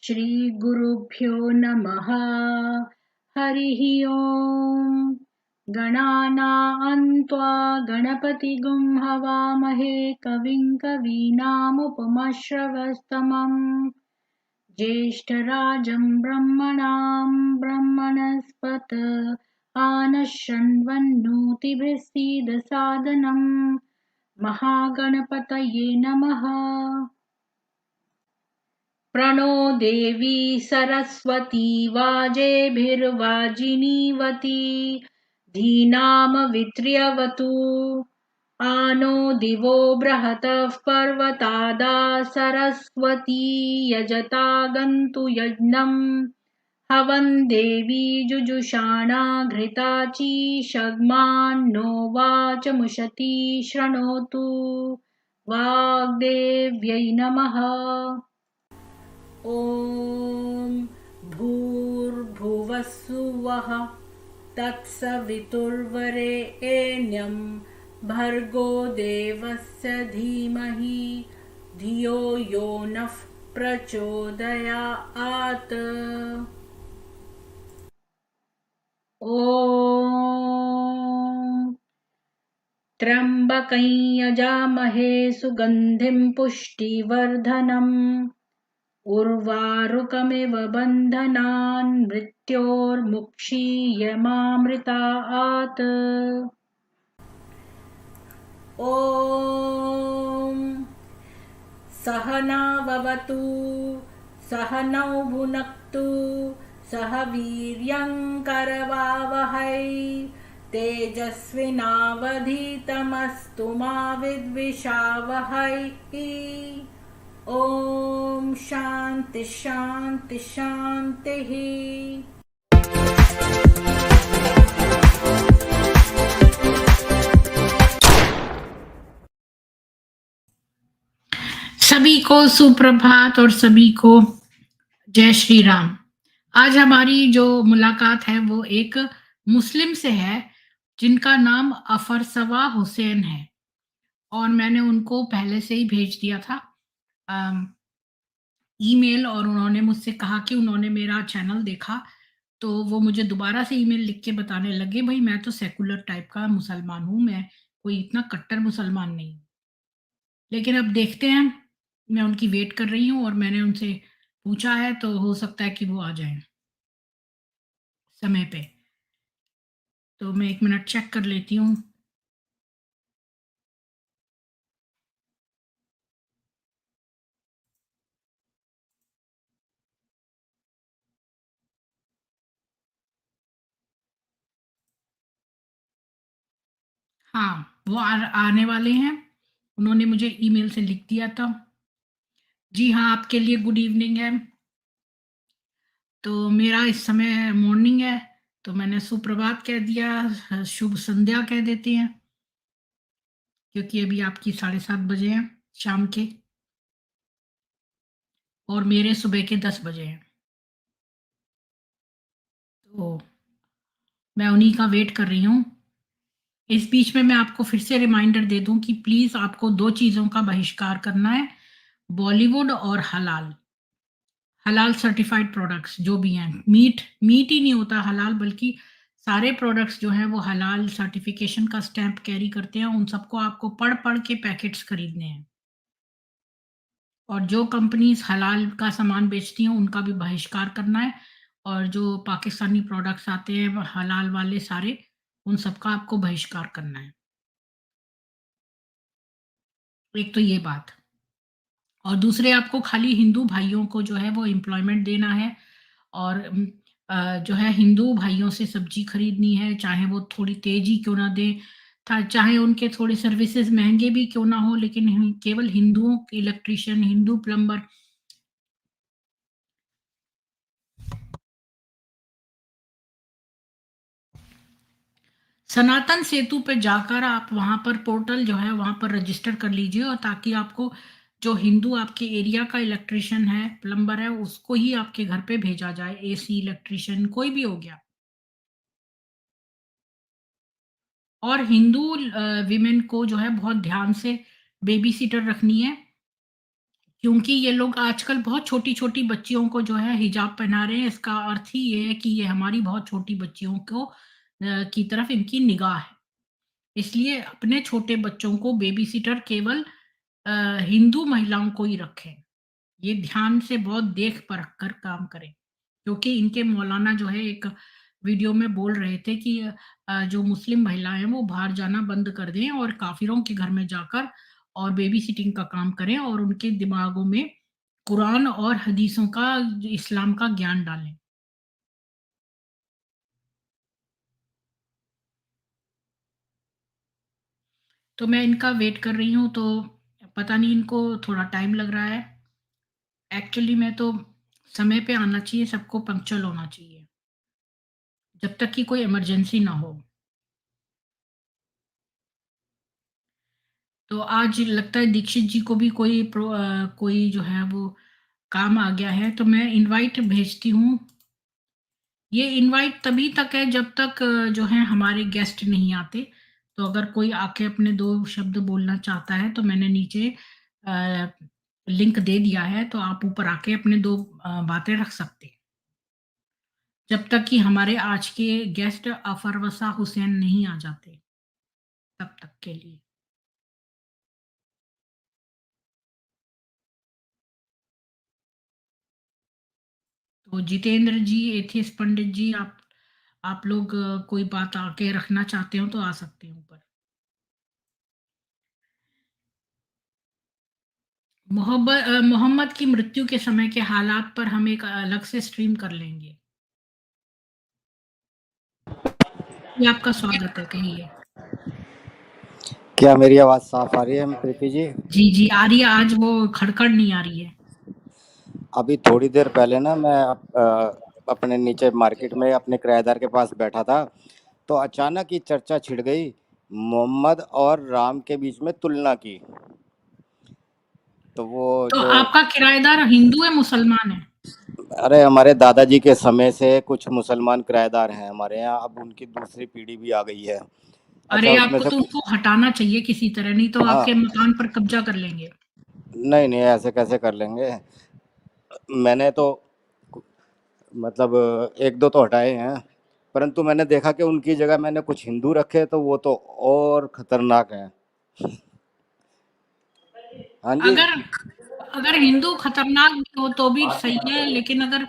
श्रीगुरुभ्यो नमः। हरिः ओम्। गणानां त्वा गणपतिगुं हवामहे कविं कवीनामुपमश्रवस्तमम् ज्येष्ठराजं ब्रह्मणां ब्रह्मणस्पत आनशृण्वन्नोतिभिः सीदसादनम्। महागणपतये नमः। प्रणो देवी सरस्वती वाजेभिर्वाजिनीवती धीनामवित्र्यवतु आनो दिवो बृहतः पर्वतादा सरस्वती यजता गन्तु यज्ञम् हवन् देवी जुजुषाणा घृताचीषग्मान्नो वाचमुशती शृणोतु। वाग्देव्यै नमः। ॐ भूर्भुवस्सुवः तत्सवितुर्वरेण्यं भर्गो देवस्य धीमहि धियो यो नः प्रचोदयात्। ॐ त्र्यम्बकं यजामहे सुगन्धिं पुष्टिवर्धनम् उर्वारुकमिव बन्धनान् मृत्योर्मुक्षीयमामृतात्। ॐ सहनाववतु सहनौ भुनक्तु सह वीर्यङ्करवावहै तेजस्विनावधीतमस्तु मा विद्विषावहै। ओम शांति शांति शांति। सभी को सुप्रभात और सभी को जय श्री राम। आज हमारी जो मुलाकात है वो एक मुस्लिम से है जिनका नाम अफरसवा हुसैन है और मैंने उनको पहले से ही भेज दिया था ईमेल और उन्होंने मुझसे कहा कि उन्होंने मेरा चैनल देखा तो वो मुझे दोबारा से ईमेल लिख के बताने लगे, भाई मैं तो सेकुलर टाइप का मुसलमान हूँ, मैं कोई इतना कट्टर मुसलमान नहीं। लेकिन अब देखते हैं, मैं उनकी वेट कर रही हूँ और मैंने उनसे पूछा है तो हो सकता है कि वो आ जाएं समय पे। तो मैं 1 मिनट चेक कर लेती हूँ। हाँ, वो आने वाले हैं। उन्होंने मुझे ईमेल से लिख दिया था। जी हाँ, आपके लिए गुड इवनिंग है। तो मेरा इस समय मॉर्निंग है तो मैंने सुप्रभात कह दिया, शुभ संध्या कह देते हैं क्योंकि अभी आपकी 7:30 बजे हैं शाम के और मेरे सुबह के 10 बजे हैं। तो मैं उन्हीं का वेट कर रही हूँ। इस बीच में मैं आपको फिर से रिमाइंडर दे दूं कि प्लीज आपको 2 चीजों का बहिष्कार करना है, बॉलीवुड और हलाल सर्टिफाइड प्रोडक्ट्स जो भी हैं। मीट ही नहीं होता हलाल, बल्कि सारे प्रोडक्ट्स जो हैं वो हलाल सर्टिफिकेशन का स्टैंप कैरी करते हैं। उन सबको आपको पढ़ के पैकेट्स खरीदने हैं और जो कंपनीज हलाल का सामान बेचती हैं उनका भी बहिष्कार करना है और जो पाकिस्तानी प्रोडक्ट्स आते हैं हलाल वाले सारे, उन सबका आपको बहिष्कार करना है। एक तो ये बात, और दूसरे आपको खाली हिंदू भाइयों को जो है वो एम्प्लॉयमेंट देना है और जो है हिंदू भाइयों से सब्जी खरीदनी है, चाहे वो थोड़ी तेजी क्यों ना दे, चाहे उनके थोड़े सर्विसेज महंगे भी क्यों ना हो, लेकिन केवल हिंदुओं के इलेक्ट्रिशियन, हिंदू प्लम्बर। सनातन सेतु पे जाकर आप वहां पर पोर्टल जो है वहां पर रजिस्टर कर लीजिए और ताकि आपको जो हिंदू आपके एरिया का इलेक्ट्रिशियन है, प्लम्बर है, उसको ही आपके घर पे भेजा जाए। एसी इलेक्ट्रिशियन कोई भी हो गया। और हिंदू विमेन को जो है बहुत ध्यान से बेबी सीटर रखनी है क्योंकि ये लोग आजकल बहुत छोटी-छोटी बच्चियों को जो है हिजाब पहना रहे हैं, इसका अर्थ ही ये है कि ये हमारी बहुत छोटी बच्चियों को की तरफ इनकी निगाह है। इसलिए अपने छोटे बच्चों को बेबी सिटर केवल हिंदू महिलाओं को ही रखें। ये ध्यान से बहुत देख परख कर काम करें। क्योंकि इनके मौलाना जो है एक वीडियो में बोल रहे थे कि जो मुस्लिम महिलाएँ हैं वो बाहर जाना बंद कर दें और काफ़िरों के घर में जाकर और बेबी सिटिंग का काम करें और उनके दिमागों में कुरान और हदीसों का इस्लाम का ज्ञान डालें। तो मैं इनका वेट कर रही हूँ, तो पता नहीं इनको थोड़ा टाइम लग रहा है। एक्चुअली में तो समय पे आना चाहिए, सबको पंक्चुअल होना चाहिए, जब तक कि कोई इमरजेंसी ना हो। तो आज लगता है दीक्षित जी को भी कोई जो है वो काम आ गया है, तो मैं इनवाइट भेजती हूँ। ये इनवाइट तभी तक है जब तक जो है हमारे गेस्ट नहीं आते। तो अगर कोई आके अपने 2 शब्द बोलना चाहता है, तो मैंने नीचे अ, लिंक दे दिया है, तो आप ऊपर आके अपने 2 बातें रख सकते हैं। जब तक कि हमारे आज के गेस्ट अफरवसा हुसैन नहीं आ जाते, तब तक के लिए। तो जितेंद्र जी, एथियस पंडित जी, आप लोग कोई बात आके रखना चाहते हो तो आ सकते हैं ऊपर। मोहम्मद की मृत्यु के समय के हालात पर हम एक अलग से स्ट्रीम कर लेंगे। ये आपका स्वागत है, कहिए। क्या मेरी आवाज साफ आ रही है प्रीति जी? जी, जी, आ रही है, आज वो खड़खड़ नहीं आ रही है। अभी थोड़ी देर पहले ना मैं अपने नीचे मार्केट में अपने किराएदार के पास बैठा था, तो अचानक ही चर्चा छिड़ गई मोहम्मद और राम के बीच में तुलना की। तो वो तो जो आपका किराएदार हिंदू है, मुसलमान है? अरे हमारे दादाजी के समय से कुछ मुसलमान किराएदार हैं हमारे यहाँ, अब उनकी दूसरी पीढ़ी भी आ गई है। अच्छा अरे, उसमें आपको से तो उनको हटाना चाहिए किसी तरह, नहीं तो हाँ, आपके मकान पर कब्जा कर लेंगे। नहीं नहीं ऐसे कैसे कर लेंगे। मैंने तो मतलब एक दो तो हटाए हैं, परंतु मैंने देखा कि उनकी जगह मैंने कुछ हिंदू रखे तो वो तो और खतरनाक हैं। हाँ जी। अगर अगर हिंदू खतरनाक भी हो तो भी सही है, लेकिन अगर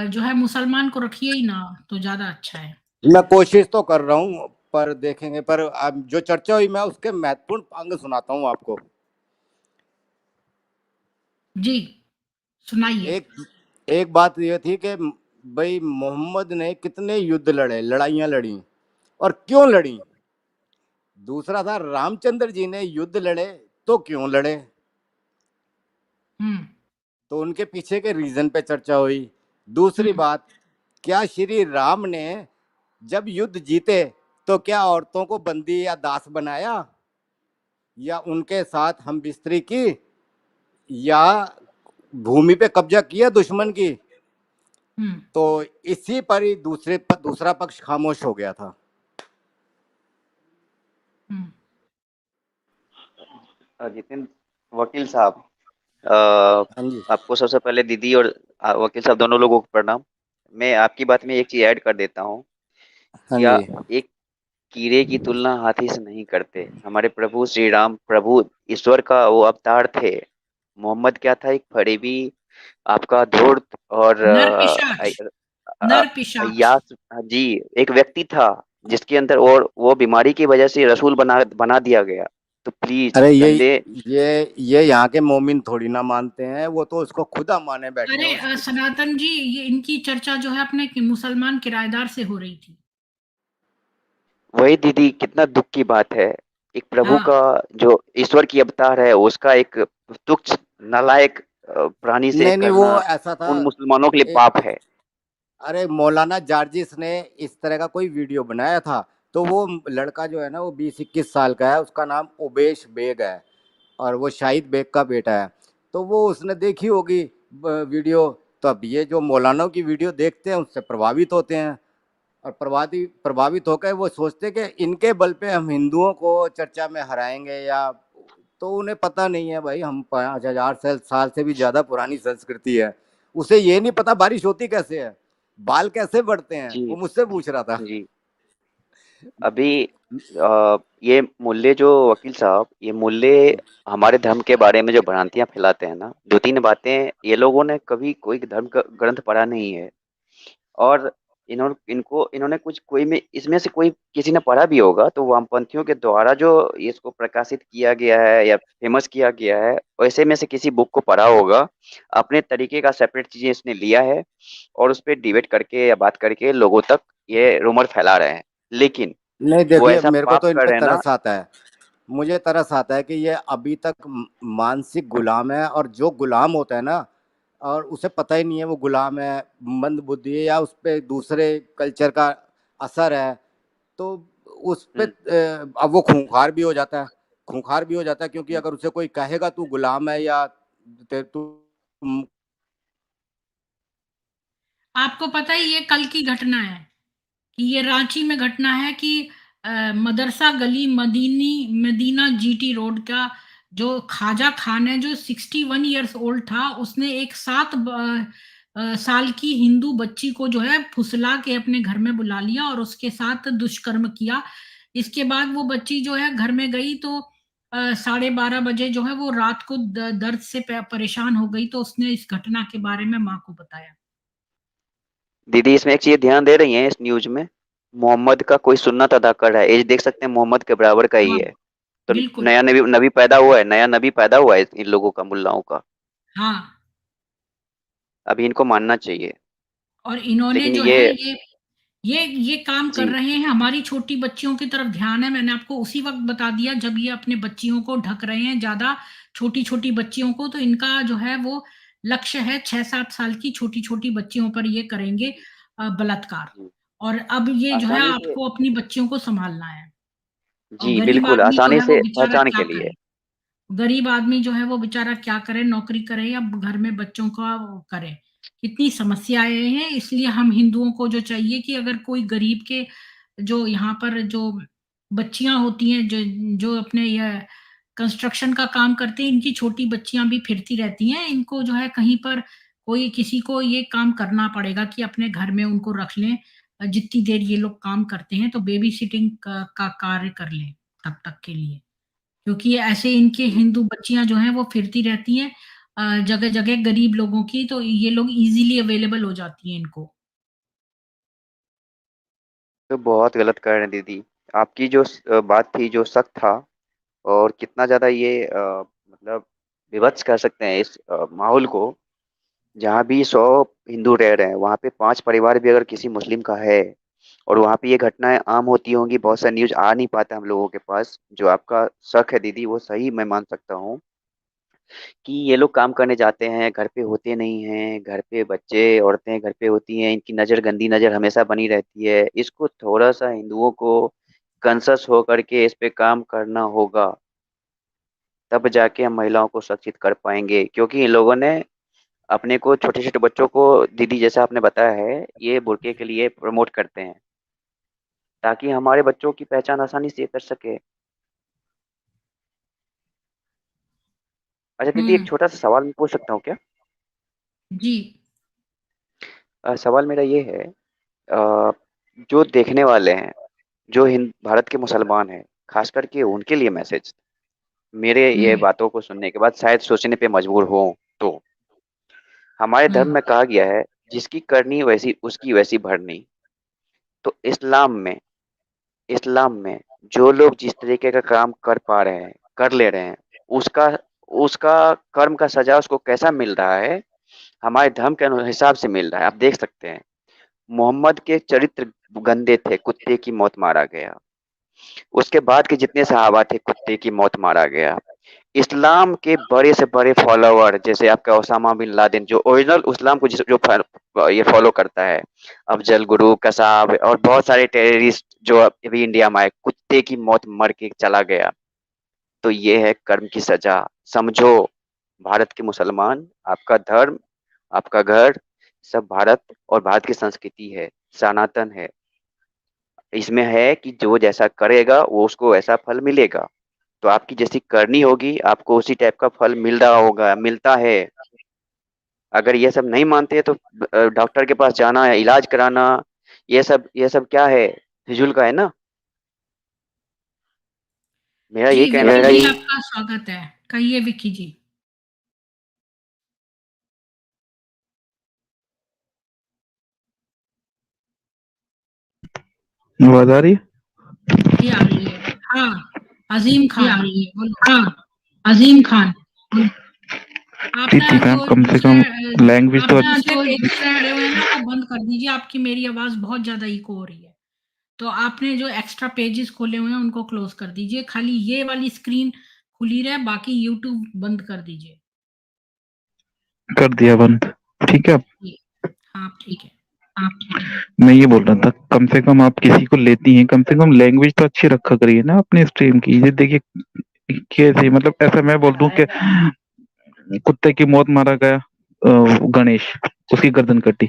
जो है मुसलमान को रखिए ही ना, तो ज़्यादा अच्छा है। मैं कोशिश तो कर रहा हूँ, पर देखेंगे। पर अब जो चर्चा हुई मैं उसके महत्वपूर्ण अंग सुनाता हूँ आपको। जी, सुनाइए। एक एक बात ये थी कि भाई मोहम्मद ने कितने युद्ध लड़े, लड़ाइयाँ लड़ी और क्यों लड़ी। दूसरा था रामचंद्र जी ने युद्ध लड़े तो क्यों लड़े, हुँ, तो उनके पीछे के रीजन पे चर्चा हुई। दूसरी हुँ, बात, क्या श्री राम ने जब युद्ध जीते तो क्या औरतों को बंदी या दास बनाया, या उनके साथ हम बिस्तरी की, या भूमि पे कब्जा किया दुश्मन की। हुँ, तो इसी पर ही दूसरा पक्ष खामोश हो गया था। हुँ। जितिन वकील साहब, हाँ जी। आपको सबसे पहले दीदी और वकील साहब दोनों लोगों को प्रणाम। मैं आपकी बात में एक चीज ऐड कर देता हूँ। हाँ क्या जी। एक कीड़े की तुलना हाथी से नहीं करते। हमारे प्रभु श्री राम प्रभु ईश्वर का वो अवतार थे। मोहम्मद क्या था, एक फरेबी, आपका धूर्त और नर पिशाच, नर पिशाच। यास जी, एक व्यक्ति था जिसके अंदर, और वो बीमारी की वजह से रसूल बना बना दिया गया। तो प्लीज अरे गंदे। ये यहाँ के मोमिन थोड़ी ना मानते हैं, वो तो उसको खुदा माने बैठे हैं अरे उसकी। सनातन जी, ये इनकी चर्चा जो है अपने मुसलमान किराएदार से हो रही थी। वही दीदी, कितना दुख की बात है। एक प्रभु हाँ, का, जो ईश्वर की अवतार है, उसका एक तुच्छ नालायक प्राणी से नहीं नहीं, वो करना ऐसा था। उन मुसलमानों के लिए ए, पाप है। अरे मौलाना जार्जिस ने इस तरह का कोई वीडियो बनाया था। तो वो लड़का जो है ना, वो 20-21 साल का है, उसका नाम उबेश बेग है और वो शाहिद बेग का बेटा है। तो वो उसने देखी होगी वीडियो। तो अब ये जो मौलानाओं की वीडियो देखते हैं उससे प्रभावित होते हैं, और प्रभावित होकर वो सोचते हैं कि इनके बल पे हम हिंदुओं को चर्चा में हराएंगे या तो उन्हें पता नहीं है भाई, हम 5000 साल से भी ज्यादा पुरानी संस्कृति है। उसे ये नहीं पता बारिश होती कैसे है, बाल कैसे बढ़ते हैं, जी वो मुझसे पूछ रहा था। जी। अभी ये मूल्य जो वकील साहब, ये मूल्य हमारे धर्म के बारे में जो भ्रांतियां फैलाते हैं ना, 2-3 बातें, ये लोगों ने कभी कोई धर्म का ग्रंथ पढ़ा नहीं है। और इन्होंने कुछ कोई में इसमें से कोई किसी ने पढ़ा भी होगा तो वामपंथियों के द्वारा जो इसको प्रकाशित किया गया है या फेमस किया गया है, वैसे में से किसी बुक को पढ़ा होगा। अपने तरीके का सेपरेट चीजें इसने लिया है और उस पर डिबेट करके या बात करके लोगों तक ये रूमर फैला रहे हैं। लेकिन नहीं वो देखिए, ऐसा मेरे को पाप तो इन कर पे रहे हैं ना। तरस आता है। मुझे तरस आता है कि ये अभी तक मानसिक गुलाम है, और जो गुलाम होता है ना, और उसे पता ही नहीं है वो गुलाम है, मंद बुद्धि है, या उस पे दूसरे कल्चर का असर है, तो उस पे हम्म, अब वो खूंखार भी हो जाता है। खूंखार भी हो जाता है, क्योंकि हम्म, अगर उसे कोई कहेगा तू गुलाम है, या तू आपको पता है ये कल की घटना है कि ये रांची में घटना है कि मदरसा गली मदीना जीटी रोड का जो ख्वाजा खान है, जो 61 ईयर्स ओल्ड था, उसने एक 7 साल की हिंदू बच्ची को जो है फुसला के अपने घर में बुला लिया और उसके साथ दुष्कर्म किया। इसके बाद वो बच्ची जो है घर में गई तो 12:30 बजे जो है वो रात को दर्द से परेशान हो गई, तो उसने इस घटना के बारे में माँ को बताया। दीदी इसमें एक चीज ध्यान दे रही हैं इस न्यूज में, मोहम्मद का कोई सुन्नत अदा कर रहा है, एज देख सकते हैं मोहम्मद के बराबर का ही हाँ, है। तो बिल्कुल। नया नबी नबी पैदा हुआ है, नया नबी पैदा हुआ है इन लोगों का, मुल्लाओं का। हाँ, अभी इनको मानना चाहिए। और इन्होंने लेकिन जो ये है ये काम कर जी रहे हैं, हमारी छोटी बच्चियों की तरफ ध्यान है। मैंने आपको उसी वक्त बता दिया जब ये अपने बच्चियों को ढक रहे हैं ज्यादा, छोटी छोटी बच्चियों को, तो इनका जो है वो लक्ष्य है 6-7 साल की छोटी छोटी बच्चियों पर ये करेंगे बलात्कार। जी। और अब ये जो है आसानी से, आपको अपनी बच्चियों को संभालना है। और जी गरीब बिल्कुल, आदमी जो आसानी है वो से बेचारा पहचान क्या के लिए। करे, गरीब आदमी जो है वो बेचारा क्या करे, नौकरी करे या घर में बच्चों का वो करे। कितनी समस्याएं हैं, इसलिए हम हिंदुओं को जो चाहिए कि अगर कोई गरीब के जो यहाँ पर जो बच्चियां होती हैं, जो अपने यह कंस्ट्रक्शन का काम करते हैं, इनकी छोटी बच्चियां भी फिरती रहती हैं, इनको जो है कहीं पर कोई किसी को ये काम करना पड़ेगा कि अपने घर में उनको रख लें। जितनी देर ये लोग काम करते हैं तो बेबी सिटिंग का कार्य कर लें तब तक के लिए, क्योंकि ऐसे इनके जी, हिंदू बच्चियां जो हैं वो फिरती रहती हैं जगह जगह गरीब लोगों की, तो ये लोग इजीली अवेलेबल हो जाती हैं इनको। तो बहुत गलत कर रहे हैं दीदी। आपकी जो बात थी, जो शक था, और कितना ज्यादा ये मतलब विभत्स कर सकते हैं इस माहौल को। जहाँ भी 100 हिंदू रह रहे हैं, वहाँ पे 5 परिवार भी अगर किसी मुस्लिम का है, और वहाँ पे ये घटनाएं आम होती होंगी, बहुत सा न्यूज आ नहीं पाता हम लोगों के पास। जो आपका शक है दीदी, वो सही मैं मान सकता हूँ कि ये लोग काम करने जाते हैं, घर पे होते नहीं हैं, घर पे बच्चे औरतें घर पे होती हैं, इनकी नज़र, गंदी नज़र हमेशा बनी रहती है। इसको थोड़ा सा हिंदुओं को कंसस होकर के इस पे काम करना होगा, तब जाके हम महिलाओं को सुरक्षित कर पाएंगे। क्योंकि इन लोगों ने अपने को, छोटे छोटे बच्चों को, दीदी जैसा आपने बताया है, ये बुरके के लिए प्रमोट करते हैं ताकि हमारे बच्चों की पहचान आसानी से कर सके। अच्छा दीदी, एक हम्म। छोटा सा सवाल मैं पूछ सकता हूँ क्या? जी। सवाल मेरा ये है, अ, जो देखने वाले हैं, जो हिंद भारत के मुसलमान हैं, खास करके उनके लिए मैसेज, मेरे ये हम्म। बातों को सुनने के बाद शायद सोचने पे मजबूर हो। तो हमारे धर्म हम्म। में कहा गया है, जिसकी करनी वैसी उसकी वैसी भरनी। तो इस्लाम में जो लोग जिस तरीके का काम कर पा रहे हैं, कर ले रहे हैं, उसका उसका कर्म का सजा उसको कैसा मिल रहा है, हमारे धर्म के हिसाब से मिल रहा है। आप देख सकते हैं, मोहम्मद के चरित्र गंदे थे, कुत्ते की मौत मारा गया। उसके बाद के जितने सहाबा थे, कुत्ते की मौत मारा गया। इस्लाम के बड़े से बड़े फॉलोवर, जैसे आपका ओसामा बिन लादेन, जो ओरिजिनल इस्लाम को ये फॉलो करता है, अफजल गुरु, कसाब, और बहुत सारे टेररिस्ट जो अभी इंडिया में आए, कुत्ते की मौत मर के चला गया। तो ये है कर्म की सजा। समझो, भारत के मुसलमान, आपका धर्म, आपका घर, सब भारत और भारत की संस्कृति है, सनातन है। इसमें है कि जो जैसा करेगा वो उसको वैसा फल मिलेगा। तो आपकी जैसी करनी होगी, आपको उसी टाइप का फल मिल रहा होगा, मिलता है। अगर ये सब नहीं मानते तो डॉक्टर के पास जाना या इलाज कराना, ये सब क्या है, फिजूल का है ना। मेरा यही जी कहना विक्की है जी कि आपका स्वागत है। कहिए विक्की जी। आवाज आ रही है? जी आ रही है। हाँ अजीम जी आ खान रही है। बोलो। हाँ, अजीम खान। आप ना प्रीति मैम, जो कम से दूसरे कम लैंग्वेज आप तो जो दूसरे पेजेस पड़े हुए हैं ना वो बंद कर दीजिए। आपकी मेरी आवाज बहुत ज्यादा इको हो रही है। तो आपने जो एक्स्ट्रा पेजेस खोले हुए हैं उनको क्लोज कर दीजिए। खाली ये वाली स्क्रीन खुली रहे, बाकी यूट्यूब बंद कर दीजिए। कर दिया बंद। ठीक है। जी हाँ ठीक है। मैं ये बोल रहा था, कम से कम आप किसी को लेती हैं, कम से कम लैंग्वेज तो अच्छी रखा करिए ना अपने स्ट्रीम की। ये देखिए कैसे, मतलब ऐसा मैं बोल दूं कि कुत्ते की मौत मारा गया गणेश, उसकी गर्दन कटी,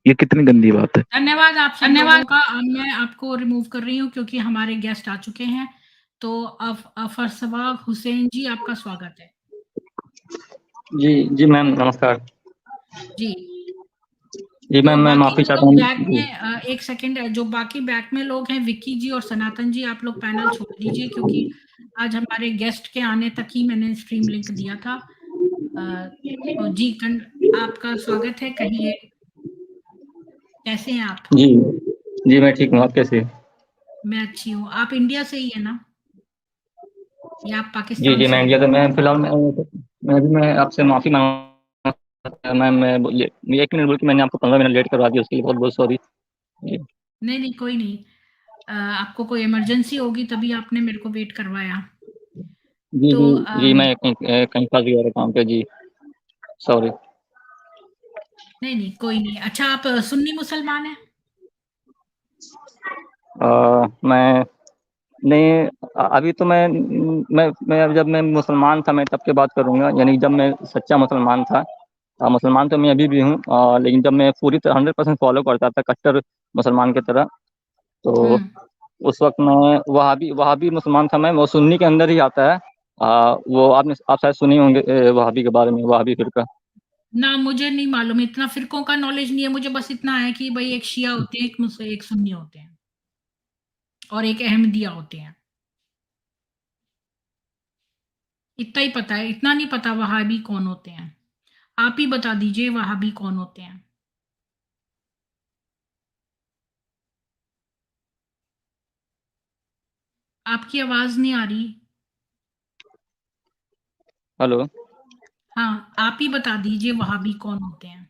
ये कितनी गंदी बात है। धन्यवाद आप सब धन्यवाद। लोगों का। अब मैं आपको रिमूव कर रही हूँ क्योंकि हमारे गेस्ट आ चुके हैं। तो अफरसवा हुसैन जी आपका स्वागत है। जी जी मैम नमस्कार। जी जी जो मैम मैं बाकी माफी के चाहता लोग हूँ बैक जी। में एक सेकंड, जो बाकी बैक में लोग हैं विक्की जी और सनातन जी, आप लोग पैनल छोड़ दीजिए क्योंकि आज हमारे गेस्ट के आने तक ही मैंने स्ट्रीम लिंक दिया था। तो जी आपका स्वागत है। कहिए कैसे हैं आप? जी जी मैं ठीक हूँ, आप कैसे हैं? मैं अच्छी हूँ। आप इंडिया से ही है ना या आप जी पाकिस्तान जी से मैं हैं? इंडिया से, मैं फिलहाल मैं आपसे माफी मांगूंगा मैम। मैं ये 1 मिनट बोल के मैंने आपको 15 मिनट लेट करवा दिया, उसके लिए बहुत बहुत सॉरी जी। नहीं नहीं कोई नहीं। आपको कोई इमरजेंसी होगी तभी आपने मेरे को वेट करवाया। जी तो जी जी मैं कहीं कहीं फंस गया था काम पे जी, सॉरी। नहीं नहीं कोई नहीं। अच्छा आप सुन्नी मुसलमान हैं? मैं नहीं, अभी तो मैं जब मैं मुसलमान था मैं तब की बात करूंगा, यानी जब मैं सच्चा मुसलमान था। मुसलमान तो मैं अभी भी हूँ, लेकिन जब मैं पूरी तरह 100% फॉलो करता था कट्टर मुसलमान की तरह, तो हम्म। उस वक्त मैं वहाबी मुसलमान था। मैं वो सुन्नी के अंदर ही आता है। वो आप शायद सुनी होंगे वहाबी के बारे में, वहाबी फिरका। ना मुझे नहीं मालूम, इतना फिरकों का नॉलेज नहीं है मुझे। बस इतना है कि भाई एक शिया होते हैं, एक सुन्नी होते हैं और एक अहमदिया होते हैं। इतना ही पता है, इतना नहीं पता वहाबी कौन होते हैं। आप ही बता दीजिए वहाबी कौन होते हैं। आपकी आवाज नहीं आ रही। हेलो। हाँ आप ही बता दीजिए वहाबी कौन होते हैं।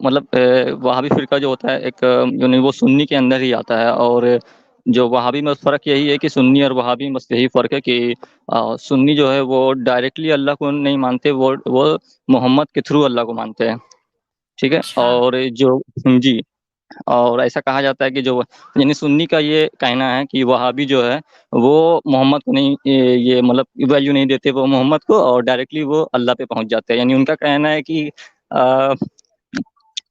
मतलब वहाबी फिरका जो होता है एक यानी वो सुन्नी के अंदर ही आता है। और जो वहाबी में फ़र्क यही है कि सुन्नी और वहाबी में बस यही फ़र्क है कि सुन्नी जो है वो डायरेक्टली अल्लाह को नहीं मानते, वो मोहम्मद के थ्रू अल्लाह को मानते हैं। ठीक है। अच्छा। और जो जी, और ऐसा कहा जाता है कि जो यानी सुन्नी का ये कहना है कि वहाबी जो है वो मोहम्मद को नहीं, ये मतलब वैल्यू नहीं देते वो मोहम्मद को, और डायरेक्टली वो अल्लाह पे पहुंच जाते हैं। यानी उनका कहना है कि अ,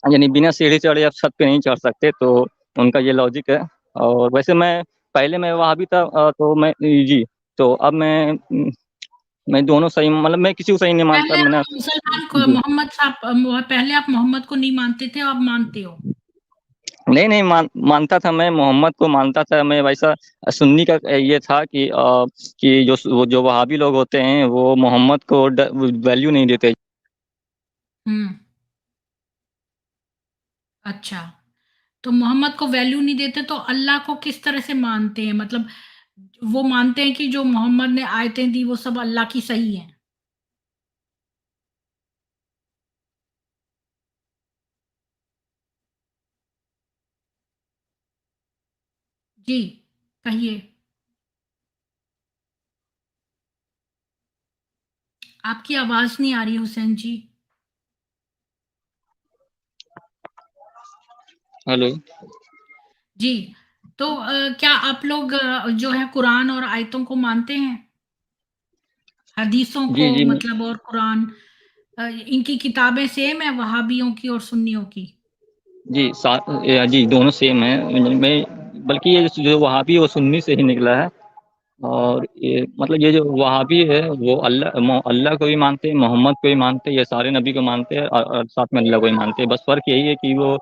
यानी बिना सीढ़ी चढ़े आप छत पे नहीं चढ़ सकते, तो उनका ये लॉजिक है। और वैसे पहले मैं वहाबी था, तो मैं जी, तो अब मैं दोनों सही, मतलब मैं किसी को सही नहीं मानता पहले मैंने। आप मुसलमान को जी मोहम्मद साहब पहले आप मोहम्मद को नहीं मानते थे, अब मानते हो? नहीं नहीं मानता था, मैं मोहम्मद को मानता था। मैं वैसा सुन्नी का ये था कि जो वहाबी लोग होते हैं वो मोहम्मद को वैल्यू नहीं देते। हम्म। अच्छा, तो मोहम्मद को वैल्यू नहीं देते तो अल्लाह को किस तरह से मानते हैं? मतलब वो मानते हैं कि जो मोहम्मद ने आयतें दी वो सब अल्लाह की सही हैं। जी कहिए। आपकी आवाज नहीं आ रही हुसैन जी। हेलो। जी तो क्या आप लोग जो है कुरान और आयतों को मानते हैं? हदीसों को जी जी मतलब, और कुरान इनकी किताबें सेम है वहाबियों की और सुन्नियों की? जी दोनों सेम है। मैं बल्कि ये जो वहाबी है वो सुन्नी से ही निकला है। और ये मतलब ये जो वहाबी है वो अल्लाह को भी मानते हैं, मोहम्मद को भी मानते हैं, ये सारे नबी को मानते हैं और साथ में अल्लाह को भी मानते हैं। बस फ़र्क यही है कि वो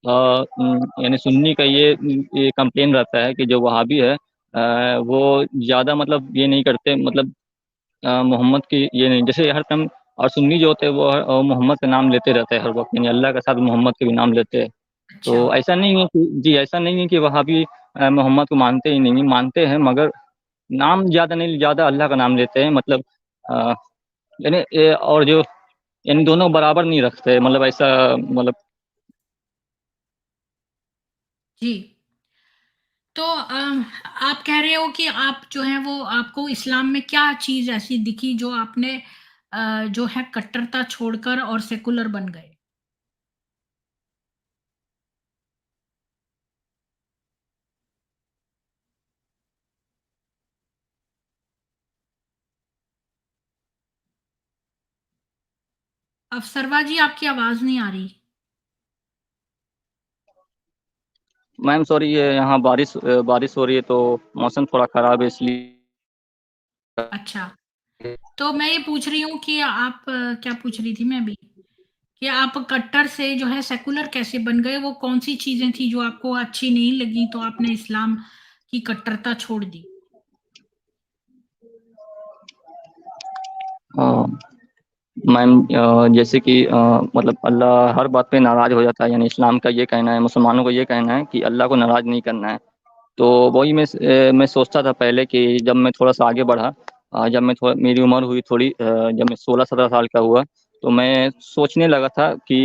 यानी सुन्नी का ये कंप्लेन रहता है कि जो वहाबी है वो ज़्यादा मतलब ये नहीं करते, मतलब मोहम्मद की ये नहीं, जैसे हर टाइम। और सुन्नी जो होते हैं वो मोहम्मद का नाम लेते रहते हैं हर वक़्त, यानी अल्लाह के साथ मोहम्मद का भी नाम लेते हैं। अच्छा। तो ऐसा नहीं है कि जी, ऐसा नहीं है कि वहाबी मोहम्मद को मानते ही नहीं, मानते हैं मगर नाम ज़्यादा नहीं, ज़्यादा अल्लाह का नाम लेते हैं, मतलब अ, यानी और जो इन दोनों बराबर नहीं रखते, मतलब ऐसा मतलब। जी। तो आप कह रहे हो कि आप जो है वो आपको इस्लाम में क्या चीज़ ऐसी दिखी जो आपने जो है कट्टरता छोड़कर और सेकुलर बन गए? अफ़सरवा जी, आपकी आवाज़ नहीं आ रही। मैम सॉरी, ये यहाँ बारिश हो रही है तो मौसम थोड़ा ख़राब है इसलिए। अच्छा, तो मैं ये पूछ रही हूँ कि आप क्या पूछ रही थी मैं अभी? कि आप कट्टर से जो है सेकुलर कैसे बन गए? वो कौन-सी चीज़ें थी जो आपको अच्छी नहीं लगी तो आपने इस्लाम की कट्टरता छोड़ दी? हाँ। मैम जैसे कि मतलब अल्लाह हर बात पे नाराज़ हो जाता है, यानी इस्लाम का ये कहना है, मुसलमानों का ये कहना है कि अल्लाह को नाराज़ नहीं करना है। तो वही मैं सोचता था पहले कि जब मैं थोड़ा-सा आगे बढ़ा, जब मैं थोड़ा मेरी उम्र हुई थोड़ी, जब मैं 16-17 साल का हुआ, तो मैं सोचने लगा था कि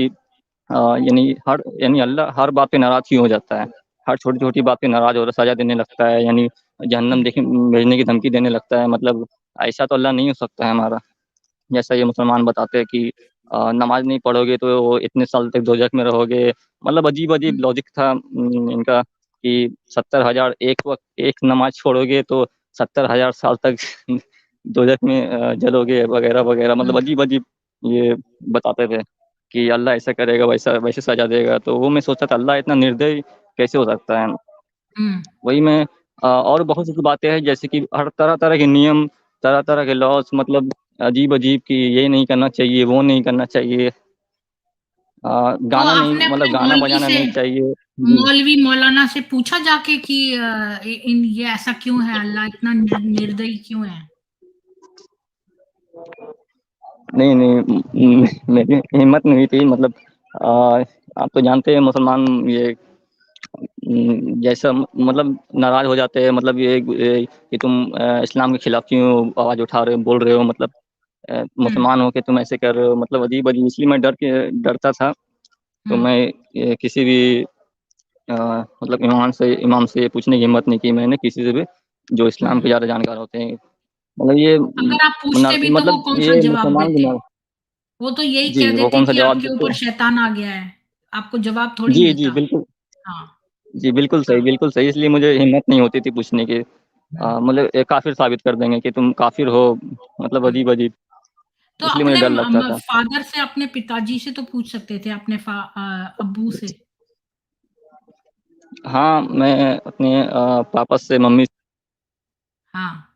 यानी अल्लाह हर बात पे नाराज़ क्यों हो जाता है? हर छोटी-छोटी बात पे नाराज़ हो सज़ा देने लगता है, यानी जहन्नम जी। भेजने की धमकी देने लगता है, मतलब ऐसा तो अल्लाह नहीं हो सकता है हमारा। जैसा ये मुसलमान बताते हैं कि नमाज़ नहीं पढ़ोगे तो इतने साल तक दोज़ख में रहोगे। मतलब अजीब-अजीब हुँ, लॉजिक था इनका कि 70,000 एक वक़्त एक नमाज़ छोड़ोगे तो 70,000 साल तक दोज़ख में जलोगे वग़ैरह-वग़ैरह, मतलब हुँ, अजीब-अजीब ये बताते थे कि अल्लाह ऐसा करेगा, वैसे सज़ा देगा। तो वो मैं सोचता था अल्लाह इतना निर्दयी कैसे हो सकता है? हुँ। वही मैं और बहुत सी बातें हैं जैसे कि हर तरह-तरह के नियम, तरह-तरह के लॉज़, मतलब अजीब-अजीब कि ये नहीं करना चाहिए, वो नहीं करना चाहिए। तो गाना नहीं, आपने मतलब अपने गाना मौलवी बजाना से नहीं चाहिए। जी। मौलाना से पूछा जाके कि ये ऐसा क्यों है? अल्लाह इतना निर्दयी क्यों है? नहीं, नहीं मेरी हिम्मत नहीं थी, मतलब अ, आप तो जानते हैं मुसलमान ये जैसा मतलब नाराज़ हो जाते हैं, मतलब ये कि तुम इस्लाम के खिलाफ क्यों आवाज़ उठा रहे हो, बोल रहे हो, मतलब हुँ, मुसलमान हो के तुम ऐसे कर रहे हो, मतलब अजीब-अजीब, इसलिए मैं डरता था। तो हुँ, मैं किसी भी मतलब इमाम से ये पूछने की हिम्मत नहीं की मैंने किसी से भी, जो हुँ। इस्लाम के ज़्यादा जानकार होते हैं। मतलब ये अगर आप पूछते भी तो वो मतलब कौन-सा ये जवाब मुसलमान देते? गुना वो तो यही जी, कह वो देते कौन-सा कि जवाब आपके देते ऊपर हैं? शैतान आ गया है। आपको जवाब थोड़ी जी, जी, मिलता। बिल्कुल। हाँ, जी, हाँ। बिल्कुल सही, इसलिए मुझे हिम्मत नहीं होती थी पूछने की। हुँ, मतलब काफ़िर साबित कर देंगे कि तुम काफ़िर हो, मतलब हुँ। अजीब-अजीब, तो इसलिए मुझे अपने डर लगता था। फादर से, अपने पिताजी से तो पूछ सकते थे, अपने अब्बू से। हाँ, मैं अपने पापा से, मम्मी। हाँ,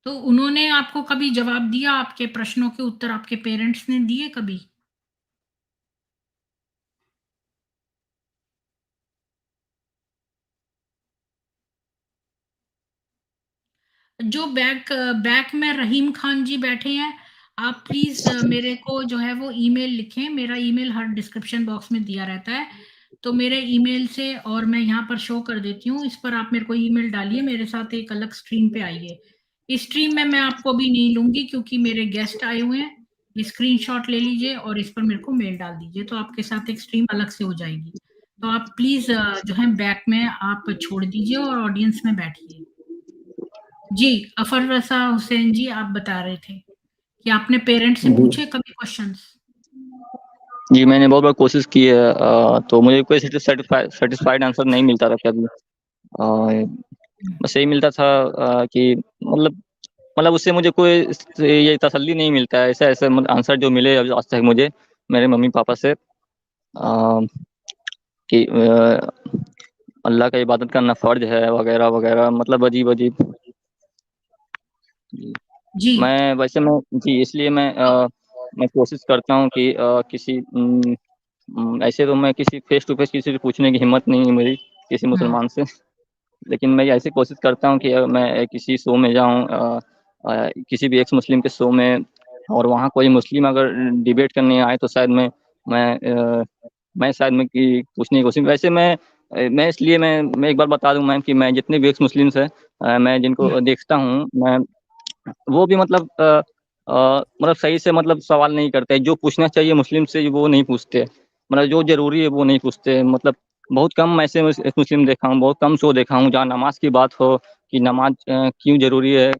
तो उन्होंने आपको कभी जवाब दिया? आपके प्रश्नों के उत्तर आपके पेरेंट्स ने दिए कभी? जो बैक में रहीम खान जी बैठे हैं, आप प्लीज़ मेरे को जो है वो ईमेल लिखें। मेरा ईमेल हर डिस्क्रिप्शन बॉक्स में दिया रहता है। तो मेरे ईमेल से, और मैं यहाँ पर शो कर देती हूँ, इस पर आप मेरे को ईमेल डालिए, मेरे साथ एक अलग स्ट्रीम पे आइए। इस स्ट्रीम में मैं आपको अभी नहीं लूँगी क्योंकि मेरे गेस्ट आए हुए हैं। ये स्क्रीनशॉट ले लीजिए और इस पर मेरे को मेल डाल दीजिए, तो आपके साथ एक स्ट्रीम अलग से हो जाएगी। तो आप प्लीज़ जो है बैक में आप छोड़ दीजिए और ऑडियंस में बैठिए। जी, अफ़र रज़ा हुसैन जी, आप बता रहे थे कि आपने पेरेंट्स से जी। पूछे कभी क्वेश्चन्स? जी, मैंने बहुत बार कोशिश की है, तो मुझे कोई सैटिस्फाइड आंसर नहीं मिलता था कभी। हुँ, बस यही मिलता था कि मतलब उससे मुझे कोई ये तसल्ली नहीं मिलता है, ऐसा-ऐसा आंसर जो मिले अभी आज तक मुझे मेरे मम्मी-पापा से, कि अल्लाह का इबादत करना फ़र्ज़ है वग़ैरह वग़ैरह, मतलब अजीब-अजीब। जी। जी। मैं वैसे मैं जी, इसलिए मैं कोशिश करता हूँ कि किसी ऐसे तो मैं किसी फ़ेस टू फ़ेस किसी से पूछने की हिम्मत नहीं है मेरी, किसी हुँ। मुसलमान से। लेकिन मैं ऐसे कोशिश करता हूँ कि मैं किसी शो में जाऊँ, किसी भी एक्स मुस्लिम के शो में, और वहाँ कोई मुस्लिम अगर डिबेट करने आए तो शायद मैं मैं शायद मैं कि पूछने की कोशिश, वैसे मैं इसलिए मैं एक बार बता दूँ मैम कि मैं जितने भी एक्स मुस्लिम्स हैं, मैं हुँ। जिनको देखता हूँ, मैं वो भी मतलब सही से मतलब सवाल नहीं करते। जो पूछना चाहिए मुस्लिम से वो नहीं पूछते। मतलब जो ज़रूरी है वो नहीं पूछते। मतलब बहुत कम ऐसे मुस्लिम देखा हूँ, बहुत कम शो देखा हूँ जहाँ नमाज़ की बात हो कि नमाज़ क्यों ज़रूरी है?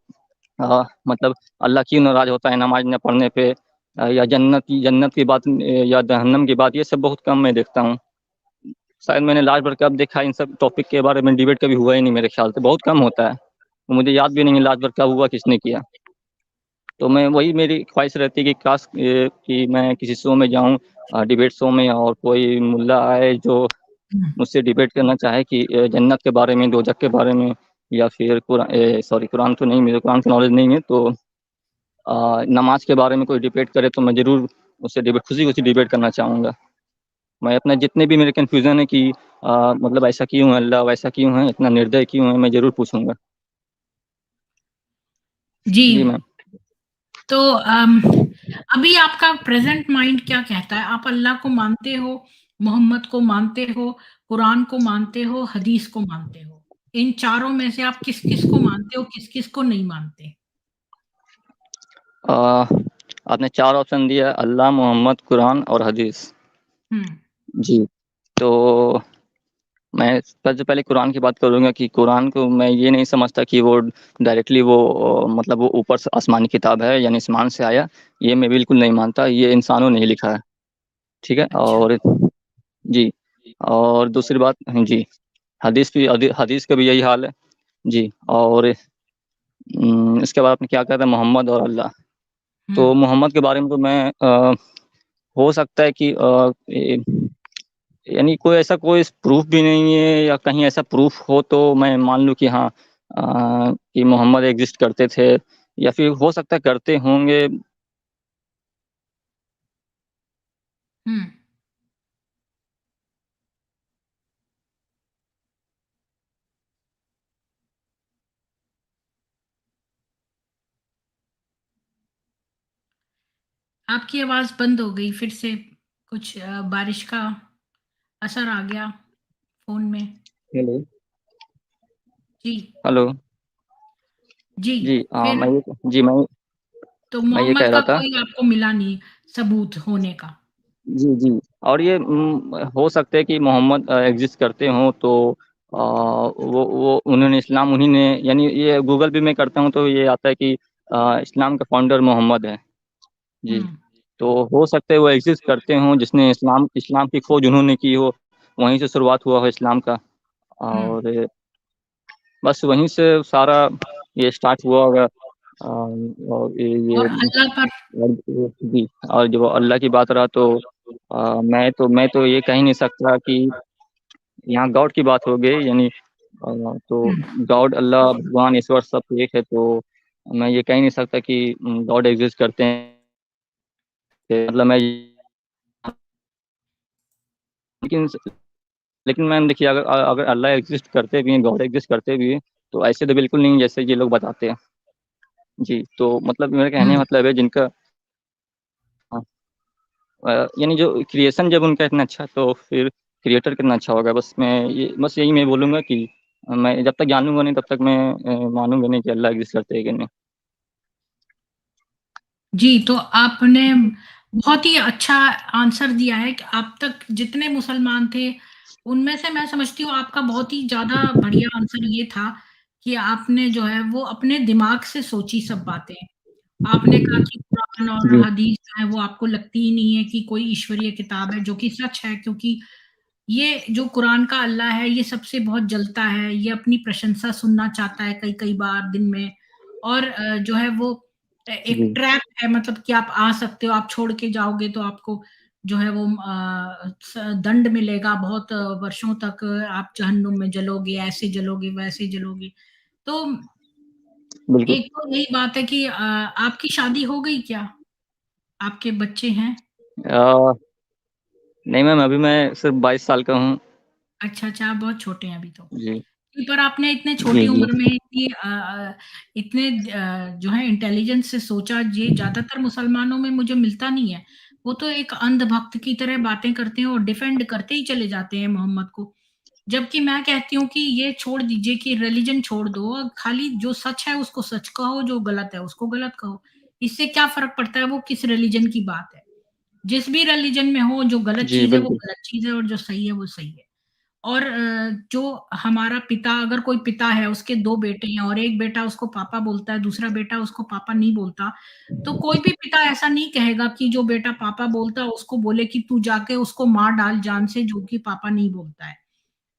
मतलब अल्लाह क्यों नाराज़ होता है नमाज़ न पढ़ने पे? या जन्नत की बात, या जहन्नम की बात, ये सब बहुत कम मैं देखता हूँ। शायद मैंने लास्ट बार कब देखा, इन सब टॉपिक के बारे में डिबेट कभी हुआ ही नहीं मेरे ख़्याल से, बहुत कम होता है। मुझे याद भी नहीं है लास्ट बार कब हुआ, किसने किया। तो मैं वही मेरी ख़्वाहिश रहती है कि काश कि मैं किसी शो में जाऊँ, डिबेट शो में, और कोई मुल्ला आए जो हुँ। मुझसे डिबेट करना चाहे कि जन्नत के बारे में, दोज़ख के बारे में, या फिर सॉरी कुरान तो नहीं, मुझे कुरान की नॉलेज नहीं है, तो नमाज़ के बारे में कोई डिबेट करे तो मैं ज़रूर उससे खुशी-खुशी डिबेट करना चाहूँगा। मैं अपने जितने भी मेरे कन्फ्यूज़न है कि मतलब ऐसा क्यों है अल्लाह, वैसा क्यों है, इतना निर्दय क्यों है, मैं ज़रूर पूछूँगा। जी। जी मैम। तो अभी आपका प्रेज़ेंट माइंड क्या कहता है? आप अल्लाह को मानते हो, मोहम्मद को मानते हो, कुरान को मानते हो, हदीस को मानते हो? इन चारों में से आप किस-किस को मानते हो, किस-किस को नहीं मानते? अ, आपने 4 ऑप्शन दिया, अल्लाह, मोहम्मद, कुरान और हदीस। हुँ। जी, तो मैं सबसे पहले कुरान की बात करूँगा कि कुरान को मैं ये नहीं समझता कि वो डायरेक्टली वो मतलब वो ऊपर से आसमानी किताब है, यानी आसमान से आया, ये मैं बिल्कुल नहीं मानता, ये इंसानों ने ही लिखा है, ठीक है? अच्छा। और जी, और दूसरी बात, हाँ जी, हदीस का भी यही हाल है। जी, और इसके बाद आपने क्या कहा था, मोहम्मद और अल्लाह। हुँ। तो मोहम्मद के बारे में तो मैं हो सकता है कि यानी कोई प्रूफ़ भी नहीं है, या कहीं ऐसा प्रूफ़ हो तो मैं मान लूँ कि हाँ, कि मोहम्मद एक्ज़िस्ट करते थे, या फिर हो सकता है करते होंगे। हुँ। आपकी आवाज़ बंद हो गई फिर से, कुछ बारिश का असर आ गया फ़ोन में। हेलो। जी। हेलो। जी, जी, फिर तो मैं ये मोहम्मद कह रहा का था। कोई आपको मिला नहीं सबूत होने का? जी, जी। और ये हो सकता है कि मोहम्मद एक्ज़िस्ट करते हों, तो वो उन्होंने इस्लाम उन्हीं ने, यानी ये गूगल भी मैं करता हूँ तो ये आता है कि इस्लाम का फाउंडर मोहम्मद है। हुँ। जी, तो हो सकता है वो एक्ज़िस्ट करते हों, जिसने इस्लाम इस्लाम की खोज उन्होंने की हो, वहीं से शुरुआत हुआ हो इस्लाम का, हुँ। और बस वहीं से सारा ये स्टार्ट हुआ होगा। और और अल्लाह पर जी, और जब अल्लाह की बात रहा तो मैं तो ये कह ही नहीं सकता कि यहाँ गॉड की बात हो गई, यानी तो हुँ। गॉड, अल्लाह, भगवान, ईश्वर सब एक है, तो मैं ये कह ही नहीं सकता कि गॉड एक्ज़िस्ट करते हैं। मतलब मैं, लेकिन लेकिन मैम देखिए, अगर अल्लाह एक्ज़िस्ट करते भी हैं, गॉड एक्ज़िस्ट करते भी हैं, तो ऐसे तो बिल्कुल नहीं जैसे ये लोग बताते हैं। जी, तो मतलब मेरा कहने का हुँ। मतलब है जिनका हाँ, यानी जो क्रिएशन जब उनका इतना अच्छा है, तो फिर क्रिएटर कितना अच्छा होगा। बस यही मैं बोलूँगा कि मैं जब तक जानूँगा नहीं तब तक मैं मानूँगा नहीं कि अल्लाह एक्ज़िस्ट करते हैं कि नहीं। जी, तो आपने बहुत ही अच्छा आंसर दिया है कि अब तक जितने मुसलमान थे, उनमें से मैं समझती हूँ आपका बहुत ही ज़्यादा बढ़िया आंसर ये था कि आपने जो है वो अपने दिमाग से सोची सब बातें। आपने कहा कि कुरान और जी, हदीस जो है वो आपको लगती ही नहीं है कि कोई ईश्वरीय किताब है, जो कि सच है क्योंकि ये जो कुरान का अल्लाह है, ये सबसे बहुत जलता है, ये अपनी प्रशंसा सुनना चाहता है कई-कई बार दिन में और जो है वो एक जी, ट्रैप है मतलब कि आप आ सकते हो, आप छोड़ के जाओगे तो आपको जो है वो दंड मिलेगा, बहुत वर्षों तक आप जहन्नुम में जलोगे, ऐसे जलोगे, वैसे जलोगे। तो बिल्कुल। एक तो यही बात है कि आपकी शादी हो गई क्या? आपके बच्चे हैं? नहीं मैम, अभी मैं सिर्फ 22 साल का हूँ। अच्छा, आप बहुत छोटे हैं अभी तो। जी। पर आपने इतने जी, छोटी जी। उम्र में इतने जो है इंटेलिजेंस से सोचा, ये ज़्यादातर मुसलमानों में मुझे मिलता नहीं है। वो तो एक अंधभक्त की तरह बातें करते हैं और डिफेंड करते ही चले जाते हैं मोहम्मद को। जबकि मैं कहती हूँ कि ये छोड़ दीजिए कि रिलिजन छोड़ दो, और खाली जो सच है उसको सच कहो, जो गलत है उसको गलत कहो। इससे क्या फ़र्क पड़ता है वो किस रिलिजन की बात है। जिस भी रिलिजन में हो, जो गलत जी, चीज़ है वो बिल्कुल। गलत चीज़ है और जो सही है वो सही है। और जो हमारा पिता, अगर कोई पिता है, उसके 2 बेटे हैं और एक बेटा उसको पापा बोलता है, दूसरा बेटा उसको पापा नहीं बोलता, तो कोई भी पिता ऐसा नहीं कहेगा कि जो बेटा पापा बोलता है उसको बोले कि तू जाके उसको मार डाल जान से, जो कि पापा नहीं बोलता है।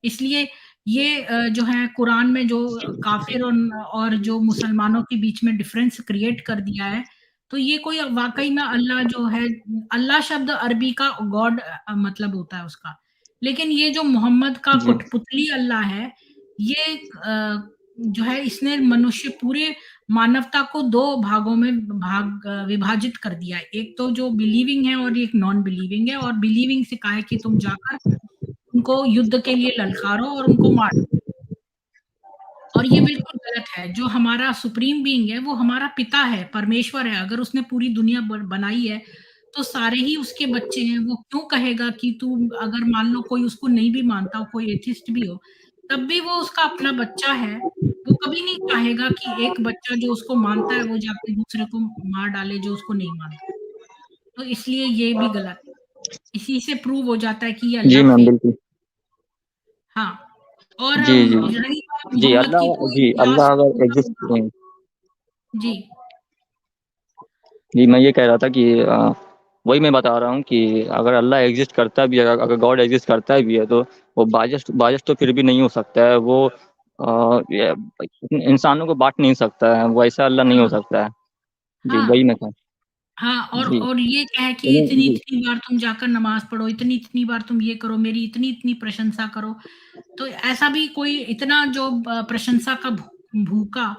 इसलिए ये जो है कुरान में जो काफ़िर और जो मुसलमानों के बीच में डिफ़रेंस क्रिएट कर दिया है, तो ये कोई वाक़ई में अल्लाह जो है, अल्लाह शब्द अरबी का गॉड मतलब होता है उसका। लेकिन ये जो मोहम्मद का जी। कठपुतली अल्लाह है, ये जो है इसने मनुष्य पूरे मानवता को 2 भागों में विभाजित कर दिया है। एक तो जो बिलीविंग है और एक नॉन बिलीविंग है, और बिलीविंग से कहा है कि तुम जाकर उनको युद्ध के लिए ललकारो और उनको मारो। और ये बिल्कुल गलत है। जो हमारा सुप्रीम बीइंग है, वो हमारा पिता है, परमेश्वर है। अगर उसने पूरी दुनिया बनाई है, तो सारे ही उसके बच्चे हैं। वो क्यों कहेगा कि तू, अगर मान लो कोई उसको नहीं भी मानता हो, कोई एथिस्ट भी हो, तब भी वो उसका अपना बच्चा है। वो कभी नहीं चाहेगा कि एक बच्चा जो उसको मानता है, वो जाके दूसरे को मार डाले जो उसको नहीं मानता। तो इसलिए ये भी गलत है। इसी से प्रूव हो जाता है कि ये जी अल्लाह मैम, फेक। बिल्कुल। हाँ, और जी, जी। रही बात जी, मोहम्मद की, अल्लाह तो जी, इतिहास अल्लाह में अगर पढ़ा एग्ज़िस्ट होगा। जी, जी, मैं ये कह रहा था कि वही मैं बता रहा हूँ कि अगर अल्लाह एग्ज़िस्ट करता भी है, अगर गॉड एग्ज़िस्ट करता भी है, तो वो बायस्ड तो फिर भी नहीं हो सकता है। वो ये इंसानों को बाँट नहीं सकता है, वो ऐसा अल्लाह नहीं हो हाँ, सकता है। जी, हाँ, वही मैं कहा। हाँ, जी, और ये क्या है कि जी, इतनी-इतनी बार तुम जाकर नमाज़ पढ़ो, इतनी-इतनी बार तुम ये करो, मेरी इतनी-इतनी प्रशंसा करो। तो ऐसा भी कोई इतना जो प्रशंसा का भूखा,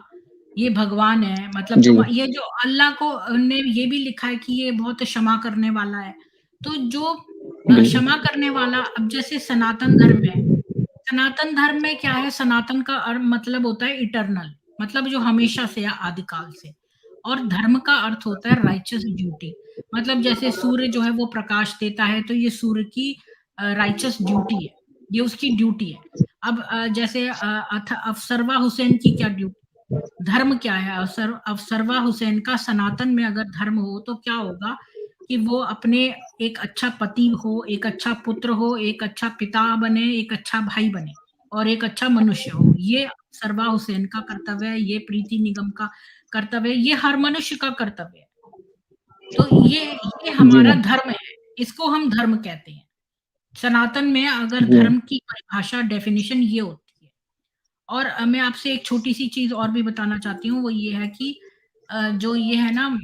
ये भगवान है। मतलब जी, तुम ये जो अल्लाह को ने ये भी लिखा है कि ये बहुत क्षमा करने वाला है। तो जो बिल्कुल। क्षमा करने वाला, अब जैसे सनातन धर्म है, सनातन धर्म में क्या है, सनातन का मतलब होता है इटर्नल, मतलब जो हमेशा से है, आदिकाल से। और धर्म का अर्थ होता है राइचियस ड्यूटी, मतलब जैसे सूर्य जो है वो प्रकाश देता है, तो ये सूर्य की राइचियस ड्यूटी है, ये उसकी ड्यूटी है। अब जैसे अफसरवा हुसैन की क्या ड्यूटी, धर्म क्या है? अफसरवा हुसैन का सनातन में अगर धर्म हो तो क्या होगा कि वो अपने एक अच्छा पति हो, एक अच्छा पुत्र हो, एक अच्छा पिता बने, एक अच्छा भाई बने और एक अच्छा मनुष्य हो। ये अफसरवा हुसैन का कर्तव्य है, ये प्रीति निगम का कर्तव्य है, ये हर मनुष्य का कर्तव्य है। तो ये जी हमारा मैम। धर्म है, इसको हम धर्म कहते हैं। सनातन में अगर जी, धर्म की परिभाषा, डेफिनिशन ये होती है। और मैं आपसे एक छोटी-सी चीज़ और भी बताना चाहती हूँ, वो ये है कि जो ये है ना,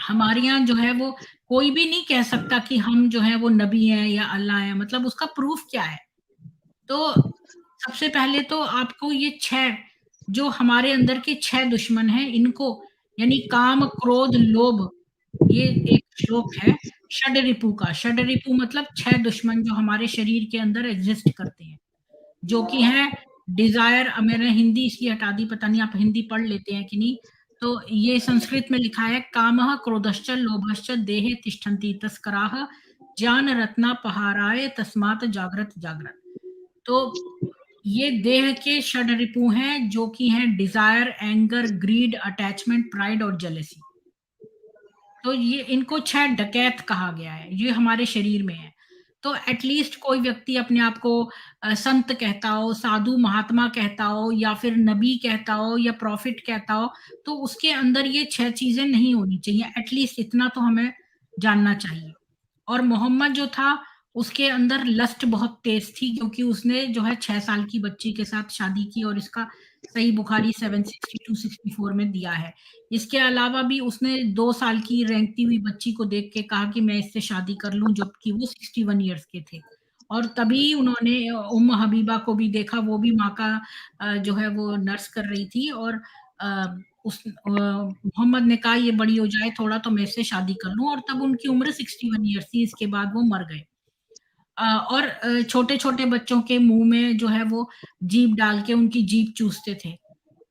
हमारे यहाँ जो है वो कोई भी नहीं कह सकता कि हम जो है वो नबी हैं या अल्लाह हैं, मतलब उसका प्रूफ़ क्या है? तो सबसे पहले तो आपको ये 6 जो हमारे अंदर के 6 दुश्मन हैं, इनको, यानी काम, क्रोध, लोभ, ये एक श्लोक है षडरिपु का। षडरिपु मतलब 6 दुश्मन जो हमारे शरीर के अंदर एग्ज़िस्ट करते हैं। जो कि है डिज़ायर, मैंने हिंदी इसलिए हटा दी, पता नहीं आप हिंदी पढ़ लेते हैं कि नहीं? तो ये संस्कृत में लिखा है, कामः क्रोधश्च लोभश्च देहे तिष्ठन्ति तस्कराः ज्ञानरत्नापहाराय तस्मात् जागृत जागृत। तो ये देह के षडरिपु हैं, जो कि हैं desire, anger, greed, attachment, pride और जेलसी। तो ये इनको 6 डकैत कहा गया है, ये हमारे शरीर में है। तो एट लीस्ट कोई व्यक्ति अपने आप को संत कहता हो, साधु महात्मा कहता हो या फिर नबी कहता हो या प्रॉफिट कहता हो, तो उसके अंदर ये 6 चीज़ें नहीं होनी चाहिए, एट लीस्ट इतना तो हमें जानना चाहिए। और मोहम्मद जो था, उसके अंदर लस्ट बहुत तेज़ थी, क्योंकि उसने जो है 6 साल की बच्ची के साथ शादी की और इसका सही बुखारी 762-64 में दिया है। इसके अलावा भी उसने 2 साल की रेंगती हुई बच्ची को देख के कहा कि मैं इससे शादी कर लूँ, जबकि वो 61 इयर्स के थे। और तभी उन्होंने उम्म हबीबा को भी देखा, वो भी माँ का जो है वो नर्स कर रही थी, और मोहम्मद ने कहा ये बड़ी हो जाए थोड़ा तो मैं इससे शादी कर लूँ, और तब उनकी उम्र 61 इयर्स थी, इसके बाद वो मर गए। और छोटे-छोटे बच्चों के मुँह में जो है वो जीभ डाल के उनकी जीभ चूसते थे।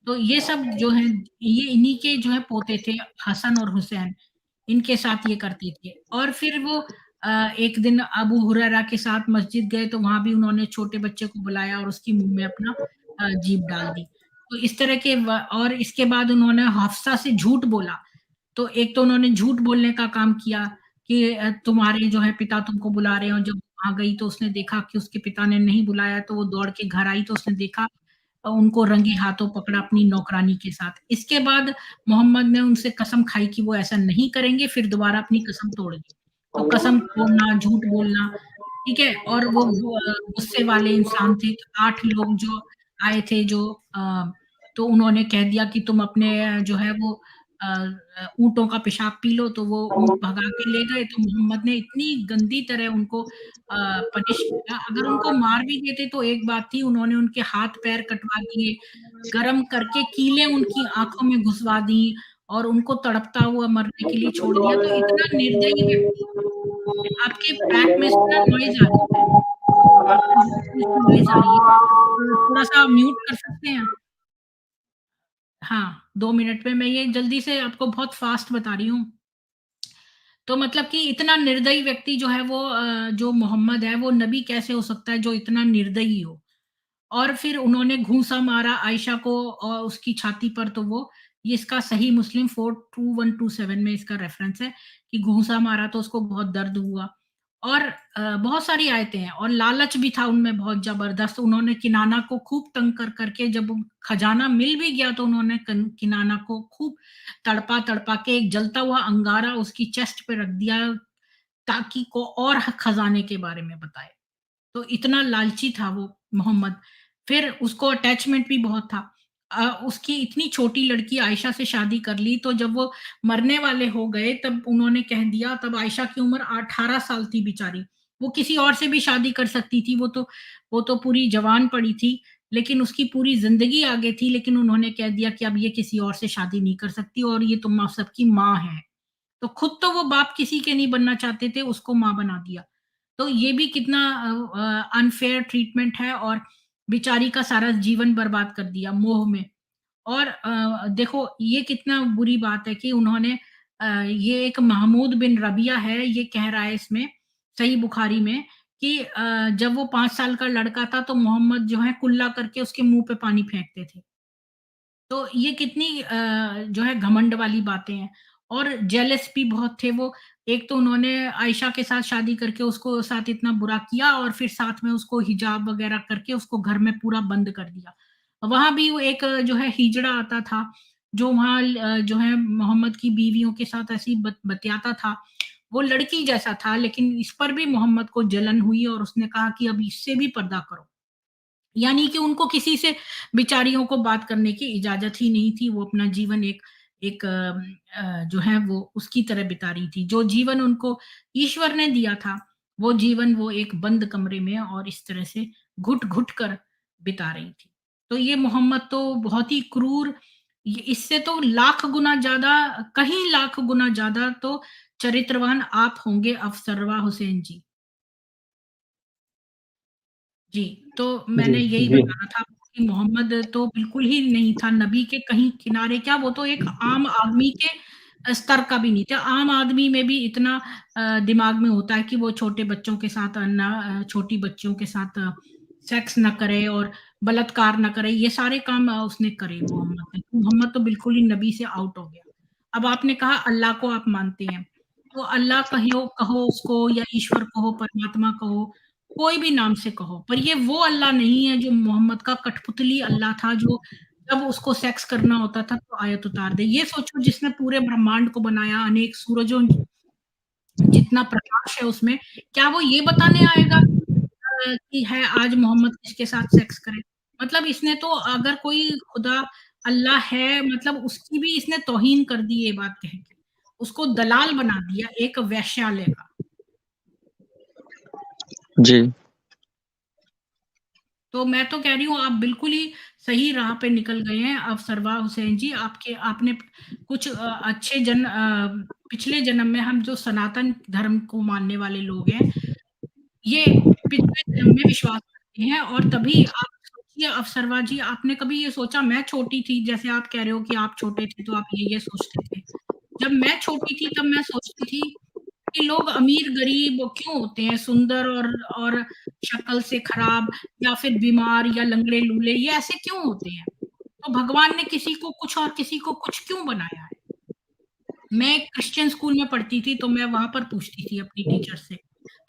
तो ये सब जो है, ये इन्हीं के जो है पोते थे, हसन और हुसैन, इनके साथ ये करते थे। और फिर वो एक दिन अबू हुरैरा के साथ मस्जिद गए, तो वहाँ भी उन्होंने छोटे बच्चे को बुलाया और उसके मुँह में अपना जीभ डाल दी। तो इस तरह के और इसके बाद उन्होंने हफ्सा से झूठ बोला। तो एक तो उन्होंने झूठ बोलने का काम किया कि तुम्हारे जो है पिता तुमको बुला रहे हैं, और जब वहाँ गई तो उसने देखा कि उसके पिता ने नहीं बुलाया, तो वो दौड़ के घर आई, तो उसने देखा उनको रंगे हाथों पकड़ा अपनी नौकरानी के साथ। इसके बाद मोहम्मद ने उनसे कसम खाई कि वो ऐसा नहीं करेंगे, फिर दोबारा अपनी कसम तोड़ दी। तो कसम तोड़ना, झूठ बोलना, ठीक है? और वो गुस्से वाले इंसान थे, 8 लोग जो आए थे, जो तो उन्होंने कह दिया कि तुम अपने जो है वो ऊँटों का पेशाब पी लो, तो वो ऊँट भगा के ले गए। तो मोहम्मद ने इतनी गंदी तरह उनको पनिश किया। अगर उनको मार भी देते तो एक बात थी, उन्होंने उनके हाथ-पैर कटवा दिए, गरम करके कीलें उनकी आँखों में घुसवा दी, और उनको तड़पता हुआ मरने के लिए छोड़ दिया। तो इतना निर्दयी व्यक्ति, आपके बैक में से ना नॉइज़ आ रही है, आपकी वॉइस में से नॉइज़ आ रही है। थोड़ा-सा म्यूट कर सकते हैं? हाँ, 2 मिनट में, मैं ये जल्दी से आपको बहुत फ़ास्ट बता रही हूँ। तो मतलब कि इतना निर्दयी व्यक्ति जो है वो जो मोहम्मद है, वो नबी कैसे हो सकता है जो इतना निर्दयी हो? और फिर उन्होंने घूँसा मारा आयशा को उसकी छाती पर, तो वो ये इसका सही मुस्लिम 42127 में इसका रेफ़रेंस है कि घूँसा मारा तो उसको बहुत दर्द हुआ। और बहुत सारी आयतें हैं, और लालच भी था उनमें बहुत ज़बरदस्त। उन्होंने किनाना को खूब तंग कर के, जब खजाना मिल भी गया तो उन्होंने किनाना को खूब तड़पा-तड़पा के एक जलता हुआ अंगारा उसकी चेस्ट पे रख दिया, ताकि को और खजाने के बारे में बताए। तो इतना लालची था वो मोहम्मद। फिर उसको अटैचमेंट भी बहुत था। उसकी इतनी छोटी लड़की आयशा से शादी कर ली, तो जब वो मरने वाले हो गए तब उन्होंने कह दिया, तब आयशा की उम्र 18 साल थी बेचारी। वो किसी और से भी शादी कर सकती थी, वो तो पूरी जवान पड़ी थी, लेकिन उसकी पूरी ज़िंदगी आगे थी, लेकिन उन्होंने कह दिया कि अब ये किसी और से शादी नहीं कर सकती, और ये तुम आप सबकी माँ है। तो खुद तो वो बाप किसी के नहीं बनना चाहते थे, उसको माँ बना दिया। तो ये भी कितना अनफेयर ट्रीटमेंट है, और बेचारी का सारा जीवन बर्बाद कर दिया मोह में। और देखो ये कितना बुरी बात है कि उन्होंने ये एक महमूद बिन रबिया है, ये कह रहा है इसमें सही बुखारी में कि जब वो 5 साल का लड़का था तो मोहम्मद जो है कुल्ला करके उसके मुँह पे पानी फेंकते थे। तो ये कितनी जो है घमंड वाली बातें हैं, और जेलस भी बहुत थे वो। एक तो उन्होंने आयशा के साथ शादी करके उसको साथ इतना बुरा किया, और फिर साथ में उसको हिजाब वगैरह करके उसको घर में पूरा बंद कर दिया। वहाँ भी वो एक जो है हिजड़ा आता था, जो वहाँ जो है मोहम्मद की बीवियों के साथ ऐसे ही बतियाता था। वो लड़की जैसा था, लेकिन इस पर भी मोहम्मद को जलन हुई, और उसने कहा कि अब इससे भी पर्दा करो। यानी कि उनको किसी से बेचारियों को बात करने की इजाज़त ही नहीं थी, वो अपना जीवन एक एक जो है वो उसकी तरह बिता रही थी। जो जीवन उनको ईश्वर ने दिया था, वो जीवन वो एक बंद कमरे में और इस तरह से घुट-घुट कर बिता रही थी। तो ये मोहम्मद तो बहुत ही क्रूर, ये इससे तो लाख गुना ज़्यादा, कहीं लाख गुना ज़्यादा तो चरित्रवान आप होंगे अफसरवा हुसैन जी। जी, तो जी, मैंने यही जी। बताना था आपको कि मोहम्मद तो बिल्कुल ही नहीं था नबी के कहीं किनारे क्या, वो तो एक आम आदमी के स्तर का भी नहीं था। आम आदमी में भी इतना दिमाग में होता है कि वो छोटे बच्चों के साथ छोटी बच्चियों के साथ सेक्स ना करे और बलात्कार ना करे, ये सारे काम उसने करे मोहम्मद ने। मोहम्मद तो बिल्कुल ही नबी से आउट हो गया। अब आपने कहा अल्लाह को आप मानते हैं, तो अल्लाह कहो कहो उसको, या ईश्वर कहो, परमात्मा कहो, कोई भी नाम से कहो, पर ये वो अल्लाह नहीं है जो मोहम्मद का कठपुतली अल्लाह था, जो जब उसको सेक्स करना होता था तो आयत उतार दे। ये सोचो जिसने पूरे ब्रह्मांड को बनाया, अनेक सूरजों जितना प्रकाश है उसमें, क्या वो ये बताने आएगा कि है आज मोहम्मद किसके साथ सेक्स करे? मतलब इसने तो अगर कोई खुदा अल्लाह है मतलब उसकी भी इसने तौहीन कर दी ये बात कह के। उसको दलाल बना दिया एक वेश्यालय का। जी। तो मैं तो कह रही हूँ आप बिल्कुल ही सही राह पे निकल गए हैं अफसरवा हुसैन जी। आपने कुछ पिछले जन्म में हम जो सनातन धर्म को मानने वाले लोग हैं, ये पिछले जन्म में विश्वास करते हैं और तभी आप सोचिए अफसरवा जी, आपने कभी ये सोचा मैं छोटी थी, जैसे आप कह रहे हो कि आप छोटे थे तो आप ये सोचते थे। जब मैं छोटी थी तब मैं सोचती थी कि लोग अमीर-गरीब क्यों होते हैं, सुंदर और शक्ल से खराब या फिर बीमार या लंगड़े-लूले ये ऐसे क्यों होते हैं? तो भगवान ने किसी को कुछ और किसी को कुछ क्यों बनाया है? मैं एक क्रिश्चियन स्कूल में पढ़ती थी तो मैं वहाँ पर पूछती थी अपनी टीचर से।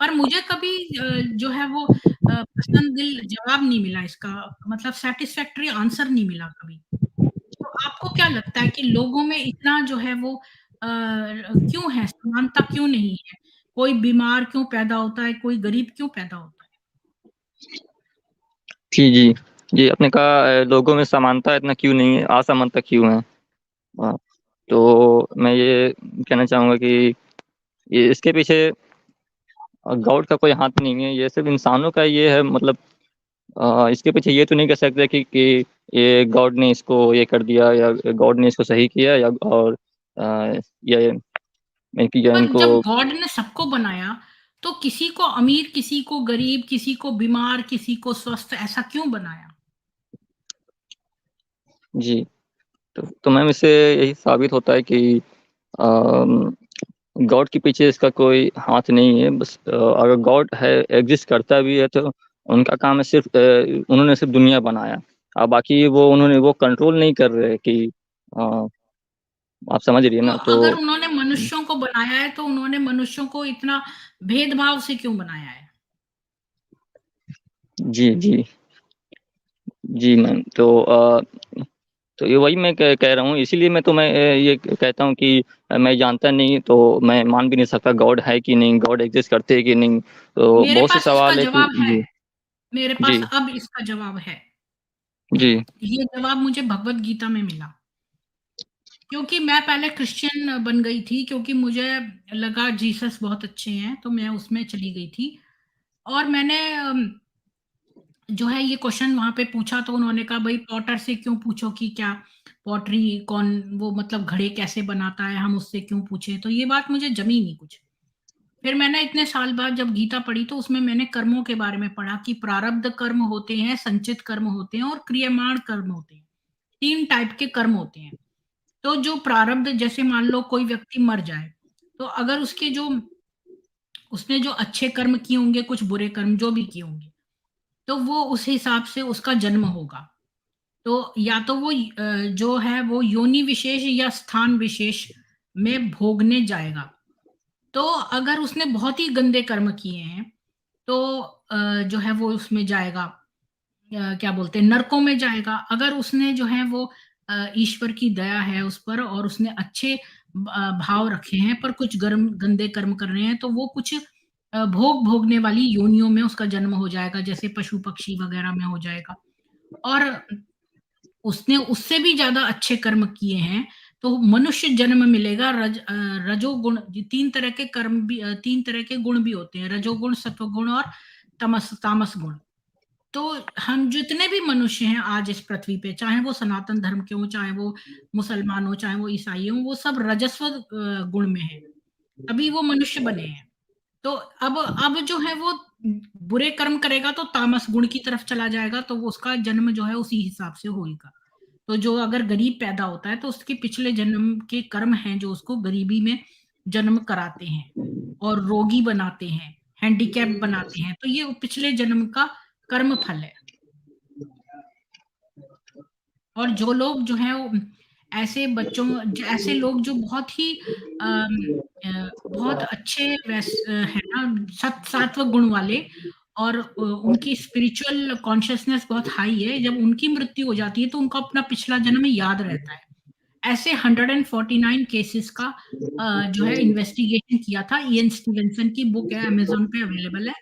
पर मुझे कभी जो है वो पसंद-दिल जवाब नहीं मिला इसका मतलब सैटिस्फैक्टरी आंसर नहीं मिला कभी। तो आपको क्या लगता है कि लोगों में इतना जो है वो क्यों है, समानता क्यों नहीं है? कोई बीमार क्यों पैदा होता है, कोई गरीब क्यों पैदा होता है? जी, जी। जी, आपने कहा लोगों में समानता इतना क्यों नहीं है, असमानता क्यों है? तो मैं ये कहना चाहूँगा कि ये इसके पीछे गॉड का कोई हाथ नहीं है, ये सिर्फ़ इंसानों का ये है मतलब इसके पीछे ये तो नहीं कह सकते कि ये गॉड ने इसको ये कर दिया या गॉड ने इसको सही किया या और ये कि या पर इनको जब गॉड ने सबको बनाया, तो किसी को अमीर, किसी को गरीब, किसी को बीमार, किसी को स्वस्थ ऐसा क्यों बनाया? जी, तो मैम इससे यही साबित होता है कि अम, गॉड के पीछे इसका कोई हाथ नहीं है, बस अगर गॉड है एग्ज़िस्ट करता भी है तो उनका काम है सिर्फ़ उन्होंने सिर्फ़ दुनिया बनाया। बाकी वो उन्होंने वो कंट्रोल नहीं कर रहे कि अ, आप समझ रही हैं तो ना? तो अगर उन्होंने मनुष्यों को बनाया है, तो उन्होंने मनुष्यों को इतना भेदभाव से क्यों बनाया है? जी, जी। जी मैम, तो ये वही मैं कह रहा हूँ इसीलिए मैं ये कहता हूँ कि मैं जानता नहीं तो मैं मान भी नहीं सकता गॉड है कि नहीं, गॉड एग्ज़िस्ट करते हैं कि नहीं। तो मेरे बहुत से पास इसका सवाल है कि जवाब है। जी, मेरे पास जी, अब इसका जवाब है। जी, ये जवाब मुझे भगवत गीता में मिला। क्योंकि मैं पहले क्रिश्चियन बन गई थी क्योंकि मुझे लगा जीसस बहुत अच्छे हैं, तो मैं उसमें चली गई थी। और मैंने जो है ये क्वेश्चन वहाँ पे पूछा तो उन्होंने कहा भई पॉटर से क्यों पूछो कि क्या पॉटरी कौन वो मतलब घड़े कैसे बनाता है, हम उससे क्यों पूछें? तो ये बात मुझे जमी नहीं कुछ। फिर मैंने इतने साल बाद जब गीता पढ़ी तो उसमें मैंने कर्मों के बारे में पढ़ा कि प्रारब्ध कर्म होते हैं, संचित कर्म होते हैं और क्रियमाण कर्म होते हैं। 3 टाइप के कर्म होते हैं। तो जो प्रारब्ध जैसे मान लो कोई व्यक्ति मर जाए, तो अगर उसने जो अच्छे कर्म किए होंगे, कुछ बुरे कर्म जो भी किए होंगे, तो वो उस हिसाब से उसका जन्म होगा। तो या तो वो जो है वो योनि विशेष या स्थान विशेष में भोगने जाएगा। तो अगर उसने बहुत ही गंदे कर्म किए हैं, तो जो है वो उसमें जाएगा क्या बोलते हैं नरकों में जाएगा। अगर उसने जो है वो ईश्वर की दया है उस पर और उसने अच्छे भाव रखे हैं पर कुछ गंदे कर्म कर रहे हैं तो वो कुछ भोग भोगने वाली योनियों में उसका जन्म हो जाएगा, जैसे पशु-पक्षी वगैरह में हो जाएगा। और उसने उससे भी ज़्यादा अच्छे कर्म किए हैं, तो मनुष्य जन्म मिलेगा रजोगुण 3 तरह के 3 तरह के गुण भी होते हैं, रजोगुण, सत्वगुण और तामस गुण। तो हम जितने भी मनुष्य हैं आज इस पृथ्वी पे, चाहे वो सनातन धर्म के हों, चाहे वो मुसलमान हों, चाहे वो ईसाई हों, वो सब रजस्व गुण में हैं, तभी वो मनुष्य बने हैं। तो अब जो है वो बुरे कर्म करेगा तो तामस गुण की तरफ चला जाएगा, तो वो उसका जन्म जो है उसी हिसाब से होएगा। तो जो अगर गरीब पैदा होता है तो उसके पिछले जन्म के कर्म हैं जो उसको गरीबी में जन्म कराते हैं और रोगी बनाते हैं, हैंडीकैप बनाते हैं, तो ये पिछले जन्म का कर्म फल है। और जो लोग जो हैं वो ऐसे लोग जो बहुत ही अम, बहुत अच्छे हैं ना सत्व गुण वाले और उनकी स्पिरिचुअल कॉन्शसनेस बहुत हाई है, जब उनकी मृत्यु हो जाती है तो उनको अपना पिछला जन्म याद रहता है। ऐसे 149 केसेस का जो है इन्वेस्टिगेशन किया था, इयान स्टीवेंसन की बुक है, अमेज़न पे अवेलेबल है।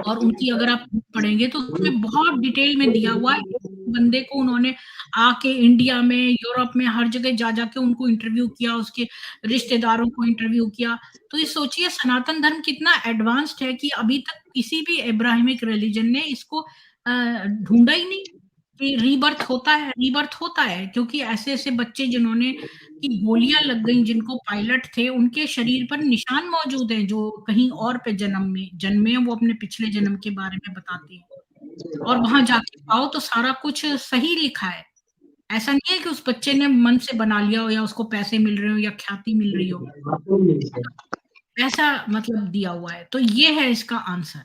और उनकी अगर आप पढ़ेंगे तो उसमें बहुत डिटेल में दिया हुआ है। बंदे को उन्होंने आके इंडिया में, यूरोप में हर जगह जा के उनको इंटरव्यू किया, उसके रिश्तेदारों को इंटरव्यू किया। तो ये सोचिए सनातन धर्म कितना एडवांस्ड है कि अभी तक किसी भी अब्राहमिक रिलिजन ने इसको ढूँढा ही नहीं कि रीबर्थ होता है क्योंकि ऐसे-ऐसे बच्चे जिन्होंने की गोलियाँ लग गई, जिनको पायलट थे, उनके शरीर पर निशान मौजूद हैं, जो कहीं और पे जन्मे हैं, वो अपने पिछले जन्म के बारे में बताते हैं। और वहाँ जाके पाओ तो सारा कुछ सही लिखा है। ऐसा नहीं है कि उस बच्चे ने मन से बना लिया हो या उसको पैसे मिल रहे हो या ख्याति मिल रही हो। ऐसा मतलब दिया हुआ है। तो ये है इसका आंसर।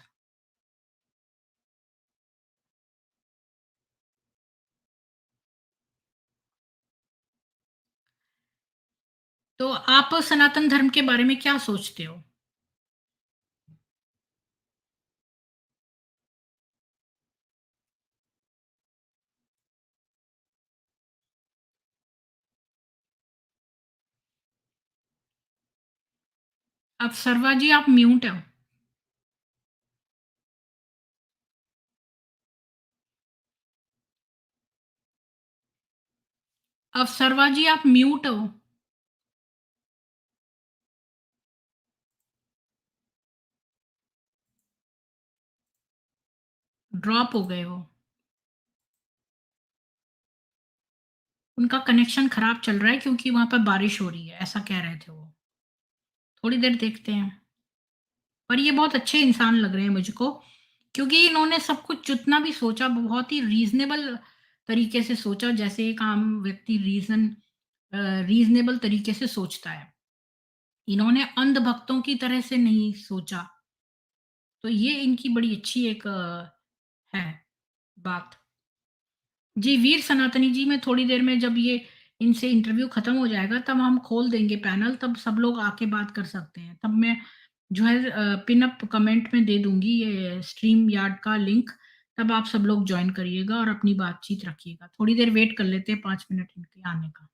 तो आप सनातन धर्म के बारे में क्या सोचते हो? अप्सरवा जी आप म्यूट हो। अप्सरवा जी आप म्यूट हो। ड्रॉप हो गए वो। उनका कनेक्शन खराब चल रहा है क्योंकि वहाँ पर बारिश हो रही है, ऐसा कह रहे थे वो। थोड़ी देर देखते हैं। पर ये बहुत अच्छे इंसान लग रहे हैं मुझको, क्योंकि इन्होंने सब कुछ जितना भी सोचा बहुत ही रीज़नेबल तरीके से सोचा, जैसे एक आम व्यक्ति रीज़नेबल तरीके से सोचता है। इन्होंने अंधभक्तों की तरह से नहीं सोचा, तो ये इनकी बड़ी अच्छी एक है बात। जी, वीर सनातनी जी, मैं थोड़ी देर में जब ये इनसे इंटरव्यू खत्म हो जाएगा तब हम खोल देंगे पैनल, तब सब लोग आके बात कर सकते हैं। तब मैं जो है पिन अप कमेंट में दे दूँगी ये स्ट्रीम यार्ड का लिंक, तब आप सब लोग जॉइन करिएगा और अपनी बातचीत रखिएगा। थोड़ी देर वेट कर लेते हैं 5 मिनट इनके आने का।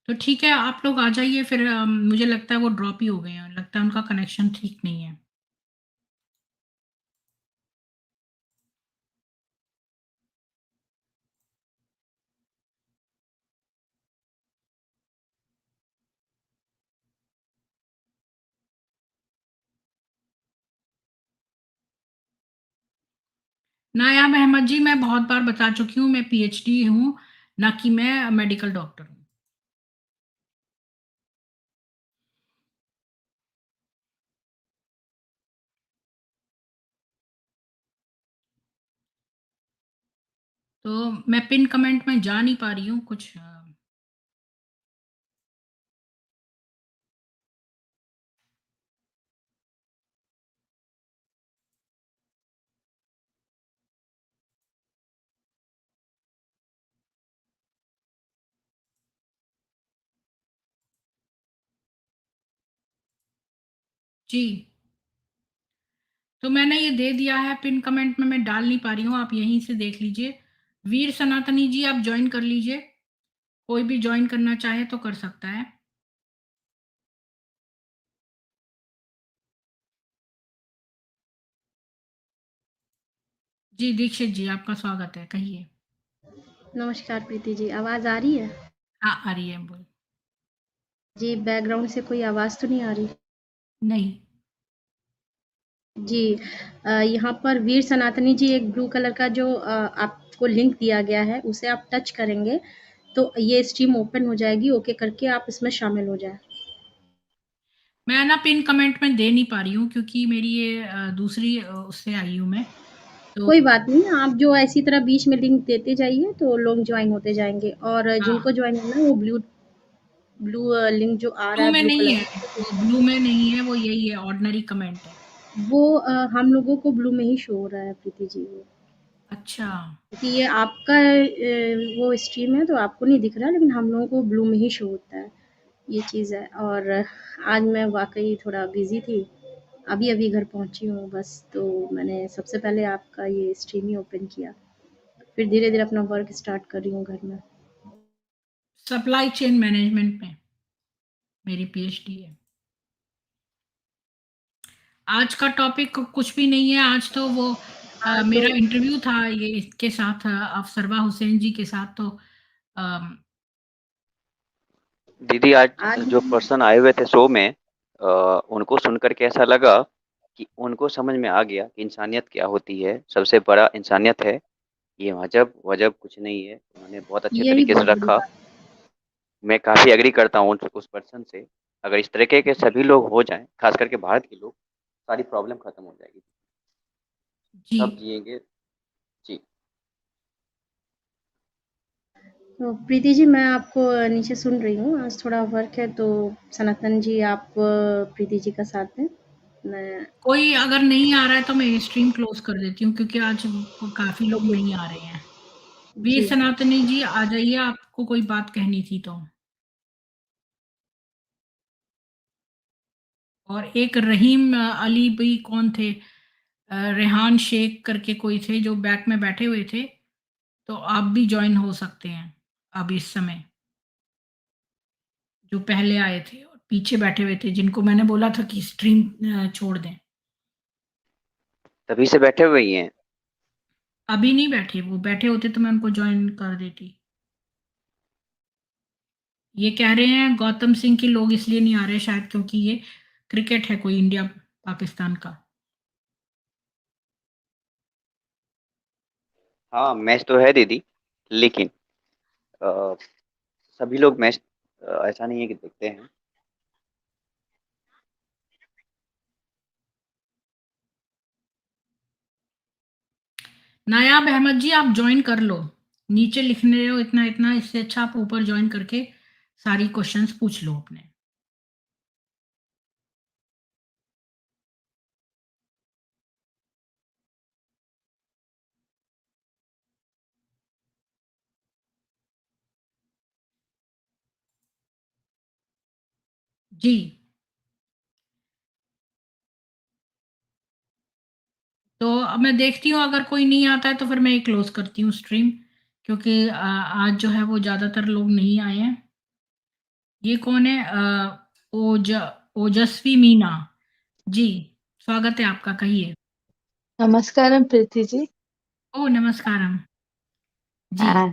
तो ठीक है, आप लोग आ जाइए फिर मुझे लगता है वो ड्रॉप ही हो गए हैं, लगता है उनका कनेक्शन ठीक नहीं है। नायाब अहमद जी, मैं बहुत बार बता चुकी हूँ, मैं पीएचडी हूँ, ना कि मैं मेडिकल डॉक्टर हूँ। तो मैं पिन कमेंट में जा नहीं पा रही हूँ कुछ जी। तो मैंने ये दे दिया है पिन कमेंट में, मैं डाल नहीं पा रही हूँ, आप यहीं से देख लीजिए। वीर सनातनी जी आप जॉइन कर लीजिए, कोई भी जॉइन करना चाहे तो कर सकता है। जी, दीक्षित जी आपका स्वागत है, कहिए। नमस्कार प्रीति जी, आवाज़ आ रही है? हाँ, आ रही है, बोल। जी, बैकग्राउंड से कोई आवाज़ तो नहीं आ रही? नहीं। जी, यहाँ पर वीर सनातनी जी एक ब्लू कलर का जो आपको लिंक दिया गया है, उसे आप टच करेंगे, तो ये स्ट्रीम ओपन हो जाएगी, ओके करके आप इसमें शामिल हो जाएँ। मैं ना पिन कमेंट में दे नहीं पा रही हूँ क्योंकि मेरी ये दूसरी उससे आई हूँ मैं। तो कोई बात नहीं, आप जो इसी तरह बीच में लिंक देते जाइए, तो लोग जॉइन होते जाएँगे और हाँ, जिनको जॉइन होना है वो ब्लू ब्लू लिंक जो आ रहा ब्लू है में ब्लू नहीं कलर है, का, वो ब्लू में नहीं है, वो यही है, ऑर्डिनरी कमेंट है। वो हम लोगों को ब्लू में ही शो हो रहा है प्रीति जी वो। अच्छा, क्योंकि ये आपका वो स्ट्रीम है तो आपको नहीं दिख रहा है, लेकिन हम लोगों को ब्लू में ही शो होता है, ये चीज़ है। और आज मैं वाक़ई थोड़ा बिज़ी थी, अभी-अभी घर पहुँची हूँ बस, तो मैंने सबसे पहले आपका ये स्ट्रीम ही ओपन किया, फिर धीरे-धीरे अपना वर्क स्टार्ट कर रही हूँ घर में। सप्लाई चेन मैनेजमेंट में मेरी पीएचडी है। आज का टॉपिक कुछ भी नहीं है, आज तो वो मेरा इंटरव्यू था ये इसके साथ अफसरवा हुसैन जी के साथ, तो अम, दीदी आज जो पर्सन आए हुए थे शो में उनको सुनकर के ऐसा लगा कि उनको समझ में आ गया कि इंसानियत क्या होती है, सबसे बड़ा इंसानियत है, ये मजहब वजब कुछ नहीं है। उन्होंने बहुत अच्छे यही तरीके से बहुत बड़ी रखा। बात मैं काफ़ी एग्री करता हूँ उस पर्सन से। अगर इस तरीके के सभी लोग हो जाएँ, खास करके भारत के लोग, सारी प्रॉब्लम खत्म हो जाएगी। जी। सब जिएँगे। जी। तो प्रीति जी मैं आपको नीचे सुन रही हूँ, आज थोड़ा वर्क है तो सनातन जी आप प्रीति जी का साथ दें। मैं कोई अगर नहीं आ रहा है तो मैं स्ट्रीम क्लोज कर देती हूँ क्योंकि आज काफ़ी लोग नहीं आ रहे हैं। वीर जी, सनातनी जी आ जाइए, आपको कोई बात कहनी थी तो। और एक रहीम अली भी कौन थे? रेहान शेख करके कोई थे जो बैक में बैठे हुए थे, तो आप भी जॉइन हो सकते हैं अब इस समय, जो पहले आए थे और पीछे बैठे हुए थे जिनको मैंने बोला था कि स्ट्रीम छोड़ दें। तभी से बैठे हुए ही हैं। अभी नहीं बैठे, वो बैठे होते तो मैं उनको जॉइन कर देती। ये कह रहे हैं गौतम सिंह के लोग इसलिए नहीं आ रहे शायद क्योंकि ये क्रिकेट है कोई इंडिया पाकिस्तान का। हाँ, मैच तो है दीदी, लेकिन अ, सभी लोग मैच ऐसा नहीं है कि देखते हैं। नायाब अहमद जी आप ज्वाइन कर लो, नीचे लिखने रहे हो इतना इतना, इससे अच्छा आप ऊपर ज्वाइन करके सारी क्वेश्चंस पूछ लो अपने। जी, तो अब मैं देखती हूँ अगर कोई नहीं आता है तो फिर मैं ये क्लोज करती हूँ स्ट्रीम, क्योंकि आज जो है वो ज़्यादातर लोग नहीं आए हैं। ये कौन है? ओज ओजस्वी मीना जी, स्वागत है आपका, कहिए। नमस्कारम प्रीति जी। ओह नमस्कारम जी। आ,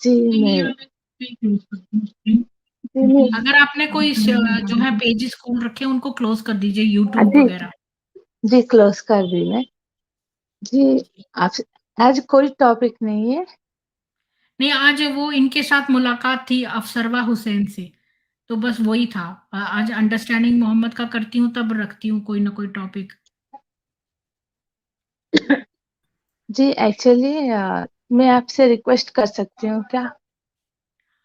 जी नहीं, नहीं, मैं अब मैं close करती हूँ stream। जी मैं अगर आपने कोई जो है पेजेस खोल रखे हैं उनको क्लोज कर दीजिए, यूट्यूब जी वगैरह। जी क्लोज कर दी मैं। जी आप आज कोई टॉपिक नहीं है। नहीं, आज वो इनके साथ मुलाकात थी अफसरवा हुसैन से, तो बस वही था। आज अंडरस्टैंडिंग मोहम्मद का करती हूँ तब रखती हूँ कोई ना कोई टॉपिक। जी एक्चुअली मैं आपसे रिक्वेस्ट कर सकती हूँ क्या?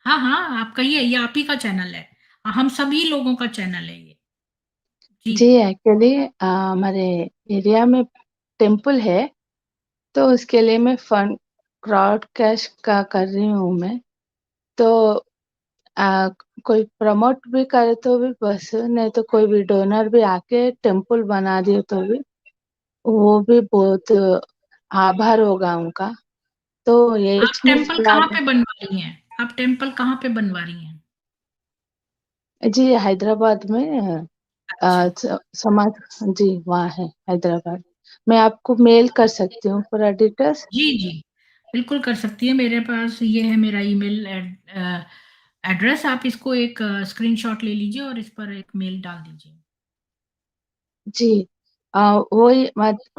हाँ हाँ, आप कहिए, ये आप ही का चैनल है, हम सभी लोगों का चैनल है ये। जी जी एक्चुअली हमारे एरिया में टेम्पल है, तो उसके लिए मैं फंड क्राउड कैश का कर रही हूँ मैं। तो आ, कोई प्रमोट भी करे तो भी बस, नहीं तो कोई भी डोनर भी आके टेम्पल बना दिए तो भी वो भी बहुत आभार होगा उनका। तो ये आप इसमें टेम्पल कहाँ पे बनवा रही हैं? आप टेम्पल कहाँ पे बनवा रही हैं? जी हैदराबाद में अच्छा, समाज जी वहाँ है हैदराबाद। मैं आपको मेल कर सकती हूँ पूरा डिटेल्स। जी जी, बिल्कुल कर सकती है। मेरे पास ये है मेरा ईमेल एड्रेस आप इसको एक स्क्रीनशॉट ले लीजिए और इस पर एक मेल डाल दीजिए। जी वही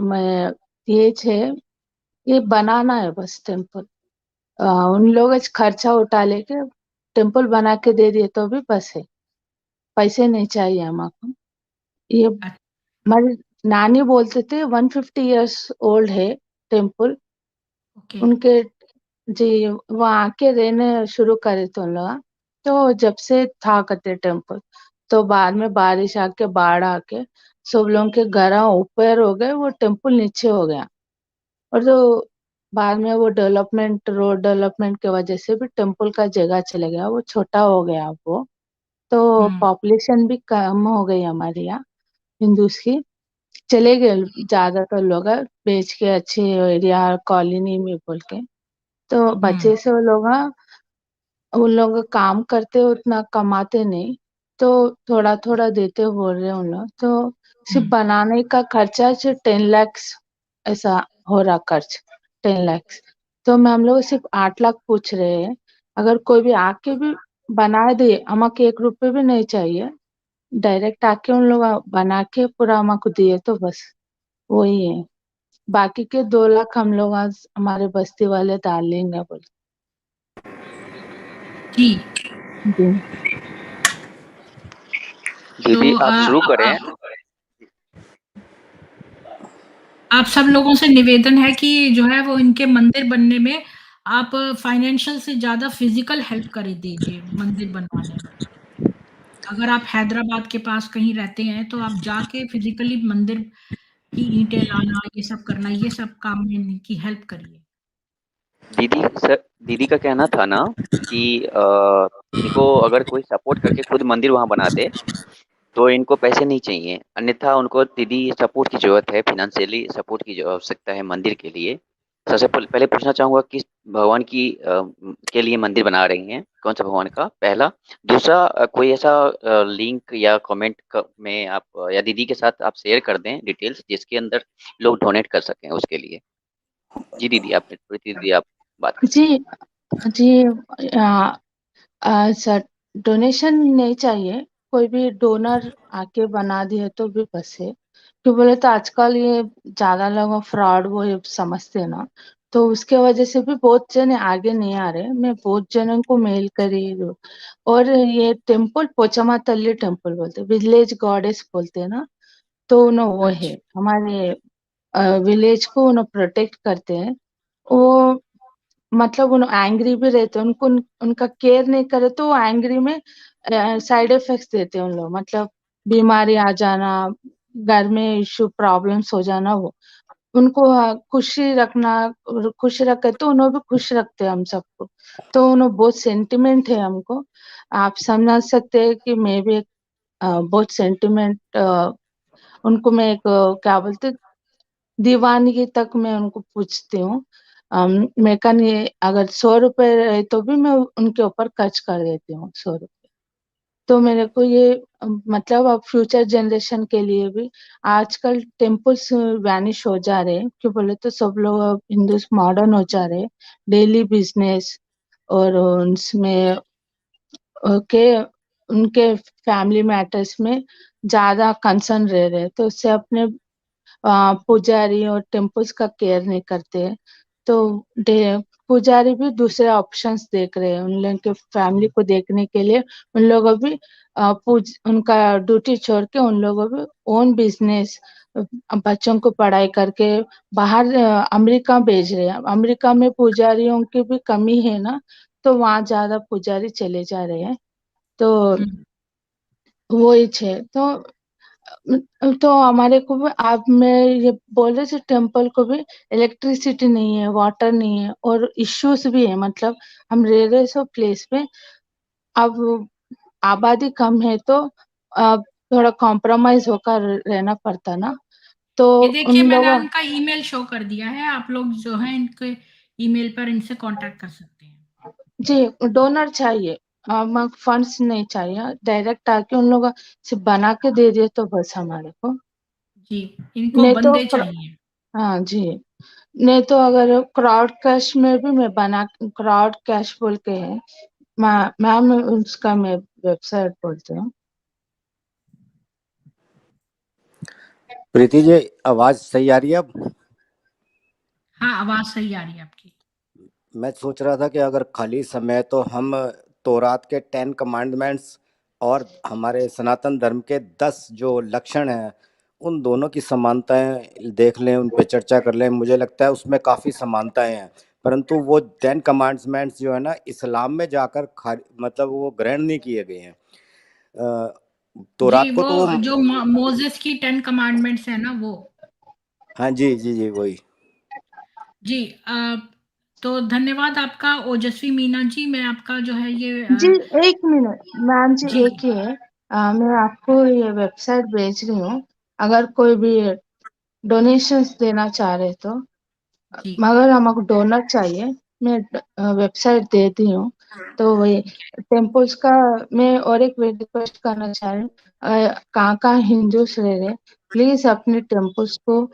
मैं ये है, ये बनाना है बस टेम्पल। उन लोग आज खर्चा उठा लेके टेम्पल बना के दे दिए तो भी बस है, पैसे नहीं चाहिए हमको। ये अच्छा, हमारी नानी बोलते थे 150 इयर्स ओल्ड है टेम्पल ओके। उनके। जी वहाँ आके रहने शुरू करे तो उन लोग, तो जब से था करते टेम्पल, तो बाद में बारिश आके बाढ़ आके सब लोगों के घर ऊपर हो गए, वो टेम्पल नीचे हो गया। और तो बाद में वो डेवलपमेंट, रोड डेवलपमेंट की वजह से भी टेम्पल का जगह चले गया, वो छोटा हो गया वो। तो हम्म पॉपुलेशन भी कम हो गई हमारे यहाँ हिंदूज की, चले गए ज्यादातर लोग बेच के अच्छे एरिया कॉलोनी में बोल के। तो हम्म बच्चे से वो लोग उन लोग काम करते उतना कमाते नहीं, तो थोड़ा थोड़ा देते बोल रहे उन लोग। तो सिर्फ हम्म बनाने का खर्चा सिर्फ 10 lakhs ऐसा हो रहा खर्च, 10 lakhs। तो मैं हम लोग सिर्फ 8 लाख पूछ रहे हैं। अगर कोई भी आके भी बना दे, हमको 1 रुपए भी नहीं चाहिए, डायरेक्ट आके उन लोग बना के पूरा हमको दिए तो बस वही है। बाकी के 2 लाख हम लोग आज हमारे बस्ती वाले डाल लेंगे बोल। जी। जी तो दीदी आप शुरू करें। आप सब लोगों से निवेदन है कि जो है वो इनके मंदिर बनने में आप फाइनेंशियल से ज्यादा फिजिकल हेल्प कर दीजिए मंदिर बनवाने में। अगर आप हैदराबाद के पास कहीं रहते हैं तो आप जाके फिजिकली मंदिर की ईंटें लाना, ये सब करना, ये सब काम में इनकी हेल्प करिए। दीदी का कहना था ना कि इनको अगर कोई सपोर्ट करके खुद मंदिर वहां बना दे तो इनको पैसे नहीं चाहिए, अन्यथा उनको दीदी सपोर्ट की जरूरत है, फाइनेंशियली सपोर्ट की जो आवश्यकता है मंदिर के लिए। सबसे पहले पूछना चाहूंगा किस भगवान की के लिए मंदिर बना रही हैं, कौन सा भगवान का, पहला। दूसरा कोई ऐसा लिंक या कमेंट में आप या दीदी के साथ आप शेयर कर दें डिटेल्स जिसके अंदर लोग डोनेट कर सकें उसके लिए। जी दीदी, आपने थोड़ी दीदी आप बात करें। जी जी सर डोनेशन नहीं चाहिए, कोई भी डोनर आके बना दिए तो भी बस है। क्यों बोले तो आजकल ये ज्यादा लोग फ्रॉड वो ये समझते हैं ना, तो उसके वजह से भी बहुत जन आगे नहीं आ रहे। मैं बहुत जनों को मेल करी और ये टेम्पल पोचमा तल्ली टेम्पल बोलते, विलेज गॉडेस बोलते हैं ना, तो उन्हें वो है अच्छा। हमारे विलेज को उन्हें प्रोटेक्ट करते हैं। वो मतलब उन एंग्री भी रहते हैं, उनको उनका केयर नहीं करे तो एंग्री में साइड इफेक्ट्स देते हैं उन लोग, मतलब बीमारी आ जाना, घर में इश्यू प्रॉब्लम्स हो जाना। वो उनको खुशी रखना, और खुश रखे तो उन्हें भी खुश रखते हैं हम सबको। तो उन्हें बहुत सेंटिमेंट है हमको, आप समझ सकते हैं कि मैं भी एक बहुत सेंटिमेंट उनको मैं एक क्या बोलते दीवानगी तक मैं उनको पूछती हूँ। मैं कन ये अगर 100 रुपए रहे तो भी मैं उनके ऊपर खर्च कर देती हूँ 100 रुपए। तो मेरे को ये मतलब अब फ्यूचर जनरेशन के लिए भी, आजकल टेम्पल्स वैनिश हो जा रहे हैं, क्यों बोले तो सब लोग अब हिंदूज मॉडर्न हो जा रहे हैं, डेली बिजनेस और उसमें के उनके फैमिली मैटर्स में ज्यादा कंसर्न रह रहे हैं, तो उससे अपने पुजारी और टेम्पल्स का केयर नहीं करते हैं। तो पुजारी भी दूसरे ऑप्शंस देख रहे हैं, उन लोगों के फैमिली को देखने के लिए। उन लोगों भी उनका ड्यूटी छोड़ के उन लोगों भी ओन बिजनेस, बच्चों को पढ़ाई करके बाहर अमेरिका भेज रहे हैं। अमेरिका में पुजारियों की भी कमी है ना, तो वहाँ ज्यादा पुजारी चले जा रहे हैं। तो हम्म। वो ही है। तो हमारे को भी आप मैं ये बोल रहे थे टेम्पल को भी इलेक्ट्रिसिटी नहीं है, वाटर नहीं है और इश्यूज भी है, मतलब हम रह रहे सो प्लेस पे अब आबादी कम है, तो अब थोड़ा कॉम्प्रोमाइज होकर रहना पड़ता ना, तो ये देखिए उन मैंने लोगों। इनका ईमेल शो कर दिया है, आप लोग जो है इनके ईमेल पर इनसे कांटेक्ट कर सकते हैं। जी डोनर चाहिए, फंड्स नहीं चाहिए, डायरेक्ट आके उन लोग सिर्फ बना के दे दिए तो बस हमारे को। जी, इनको नहीं तो बंदे चाहिए। हाँ जी, नहीं तो अगर क्राउड कैश में भी मैं बना, क्राउड कैश बोल के है, मैम उसका मैं वेबसाइट बोलती हूँ। प्रीति जी, आवाज सही आ रही है अब? हाँ, आवाज़ सही आ रही है आपकी। मैं सोच रहा था कि अगर खाली समय तो हम तौरात के 10 कमांडमेंट्स और हमारे सनातन धर्म के 10 जो लक्षण हैं, उन दोनों की समानताएं देख लें, उन पे चर्चा कर लें। मुझे लगता है उसमें काफ़ी समानताएं हैं, परंतु वो 10 कमांडमेंट्स जो है ना, इस्लाम में जाकर मतलब वो ग्रहण नहीं किए गए हैं। जी, तौरात को वो तो वो, जो मोसेस की 10 कमांडमेंट्स है ना वो। हाँ जी जी जी, वही। जी, तो धन्यवाद आपका ओजस्वी मीना जी। मैं आपका जो है ये जी 1 मिनट मैम जी, जी, एक ही है। मैं आपको ये वेबसाइट भेज रही हूँ, अगर कोई भी डोनेशंस देना चाह रहे तो। जी, मगर हमको डोनर चाहिए, मैं वेबसाइट देती हूँ। तो वही टेम्पल्स का मैं और एक रिक्वेस्ट करना चाह रही हूँ, कहाँ हिंदूस रह रहे, प्लीज अपने टेम्पल्स को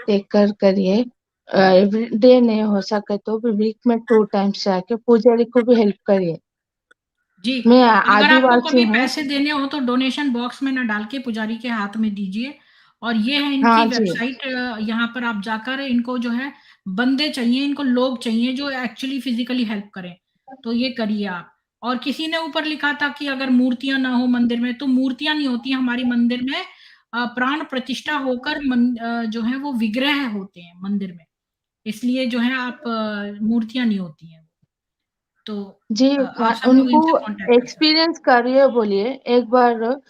टेक कर करिए। एवरी डे नहीं हो सके तो भी वीक में 2 टाइम्स जाके पुजारी को भी हेल्प करिए। जी। मैं अगर आपको आदिवासी कभी हूँ। पैसे देने हो तो डोनेशन बॉक्स में ना डाल के पुजारी के हाथ में दीजिए। और ये है इनकी हाँ जी, वेबसाइट, यहाँ पर आप जाकर इनको जो है बंदे चाहिए, इनको लोग चाहिए जो एक्चुअली फिजिकली हेल्प करें। तो ये करिए आप। और किसी ने ऊपर लिखा था कि अगर मूर्तियां ना हो मंदिर में, तो मूर्तियां नहीं होती हमारी मंदिर में। प्राण प्रतिष्ठा होकर जो है वो विग्रह होते हैं मंदिर में। इसलिए जो है आप मूर्तियां नहीं होती हैं। तो जी आप सब लोग उनको इनसे कांटेक्ट कर सकते एक्सपीरियंस करिए, बोलिए एक बार।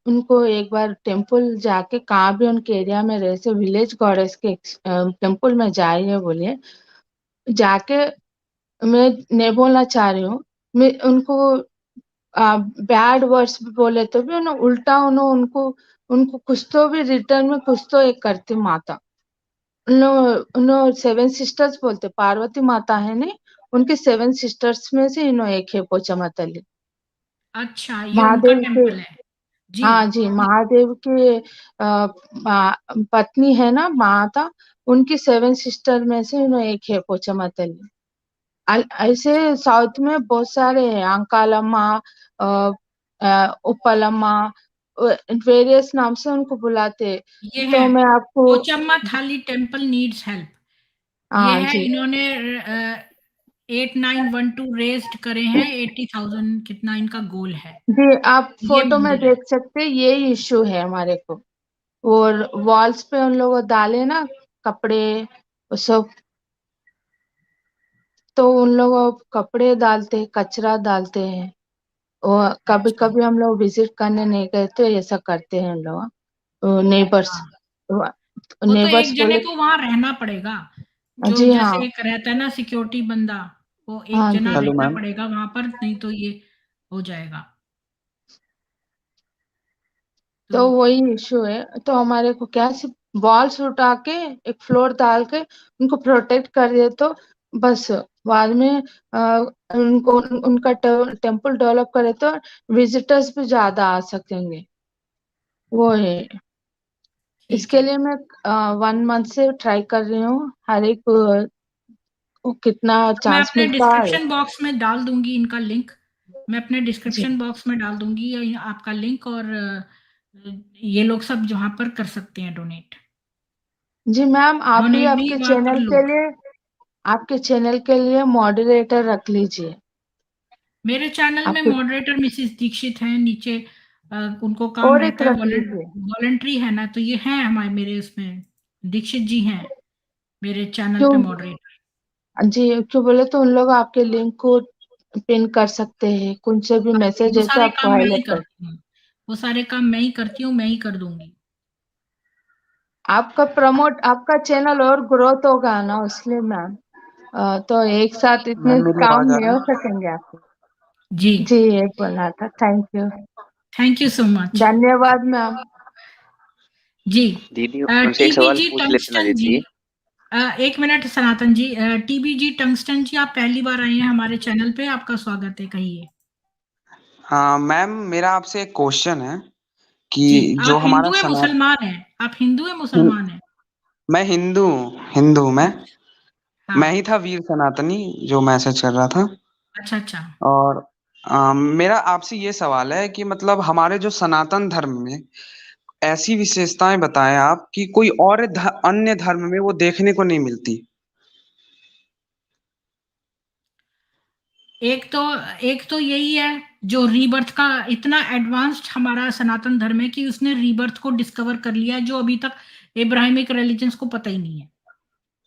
उनको एक बार टेम्पल जाके, कहाँ भी उनके एरिया में रहे से विलेज गॉडेस के टेम्पल में जाइए, बोलिए जाके। मैं नहीं बोलना चाह रही हूँ, मैं उनको बैड वर्ड्स भी बोले तो भी उन्हें उल्टा उनको उनको कुछ तो भी रिटर्न में कुछ तो एक करती माता। उन 7 सिस्टर्स बोलते, पार्वती माता है ने, उनके 7 सिस्टर्स में से इन्हों एक है पोचम्मा तल्ली। अच्छा, ये उनका महादेव के, टेम्पल है। जी, हाँ जी, महादेव के पत्नी है ना माता, उनकी 7 सिस्टर में से इन्हों एक है पोचम्मा तल्ली। ऐसे साउथ में बहुत सारे हैं, अंकालम्मा, उपलम्मा, वेरियस नाम से उनको बुलाते। ये है तो मैं आपको, पोचम्मा थाली टेम्पल नीड्स हेल्प। ये हाँ है, जी इन्होंने 8912 रेज्ड करे हैं, 80,000 कितना इनका गोल है। जी, आप ये फोटो में मंदिर है। देख सकते हैं, ये इशू है हमारे को। और वॉल्स पे उन लोगों डाले ना कपड़े, वो सब, तो उन लोगों कपड़े डालते, कचरा डालते हैं। और कभी अच्छा, कभी हम लोग विजिट करने नहीं गए तो ऐसा करते हैं लोग, नेबर्स। हाँ, वो तो एक नेबर्स जने बोले, को वहां रहना पड़ेगा। जो जी हाँ, जैसे एक रहता है ना सिक्योरिटी बंदा, वो एक हाँ जना जी। हेलो रहना मैम। पड़ेगा वहां पर, नहीं तो ये हो जाएगा। तो तो वही इशू है, तो हमारे को क्या सिर्फ वॉल्स उठा के एक फ्लोर डाल के उनको प्रोटेक्ट कर दे तो बस। बाद में उनको उनका टेम्पल डेवलप करे तो विजिटर्स भी ज्यादा आ सकेंगे, वो है। ठीक इसके है। लिए मैं 1 मंथ से ट्राई कर रही हूँ, हर एक को कितना मैं चांस अपने मिलता है। डिस्क्रिप्शन बॉक्स में डाल दूंगी इनका लिंक। मैं अपने जी डिस्क्रिप्शन बॉक्स में डाल दूंगी आपका लिंक। और ये लोग सब जहाँ पर कर सकते हैं डोनेट। जी मैम, आप भी डोनेट नहीं, वहां पर लोग। आपके चैनल के लिए मॉडरेटर रख लीजिए। मेरे चैनल में आपके मॉडरेटर मिसिस दीक्षित हैं नीचे। उनको काम और एक रहता है, रख लीजिए। वॉलंटरी है ना, तो ये हैं हमारे मेरे उसमें दीक्षित जी हैं मेरे चैनल पे क्यों मॉडरेटर। जी, क्यों बोले तो उन लोग आपके लिंक को पिन कर सकते हैं, कुछ से भी मैसेज वो है तो सारे आपको काम मैं ही हाईलाइट कर। करती हूँ। वो सारे काम मैं ही करती हूँ, मैं ही कर दूंगी। आपका चैनल और ग्रोथ होगा ना, इसलिए मैम। तो एक साथ इतने मैम मेरी काम आवाज आ नहीं रही हो है? सकेंगे आपके। जी, जी, ये बोलना था, thank you, thank you so much. धन्यवाद मैम। जी, दीदी उनसे एक टीबी सवाल जी पूछ लेते ना टंगस्टन जी। दीदी। एक मिनट सनातन जी, टीबी जी टंगस्टन जी, आप पहली बार आए हैं हमारे चैनल पे, आपका स्वागत है, कहिए। हाँ मैम, मेरा आपसे एक क्वेश्चन है जी, कि जो आप हमारा हिंदू है मुसलमान है? आप हिंदू है हिं- मुसलमान है? मैं हिंदू हूँ, हिंदू मैं हाँ, ही था वीर सनातनी जो मैसेज कर रहा था। अच्छा अच्छा। और मेरा आपसे ये सवाल है कि मतलब हमारे जो सनातन धर्म में ऐसी विशेषताएं बताएं आप कि कोई और अन्य धर्म में वो देखने को नहीं मिलती। एक तो यही है, जो रीबर्थ का इतना एडवांस्ड हमारा सनातन धर्म है कि उसने रीबर्थ को डिस्कवर कर लिया है, जो अभी तक इब्राहिमिक रिलीजन्स को पता ही नहीं है।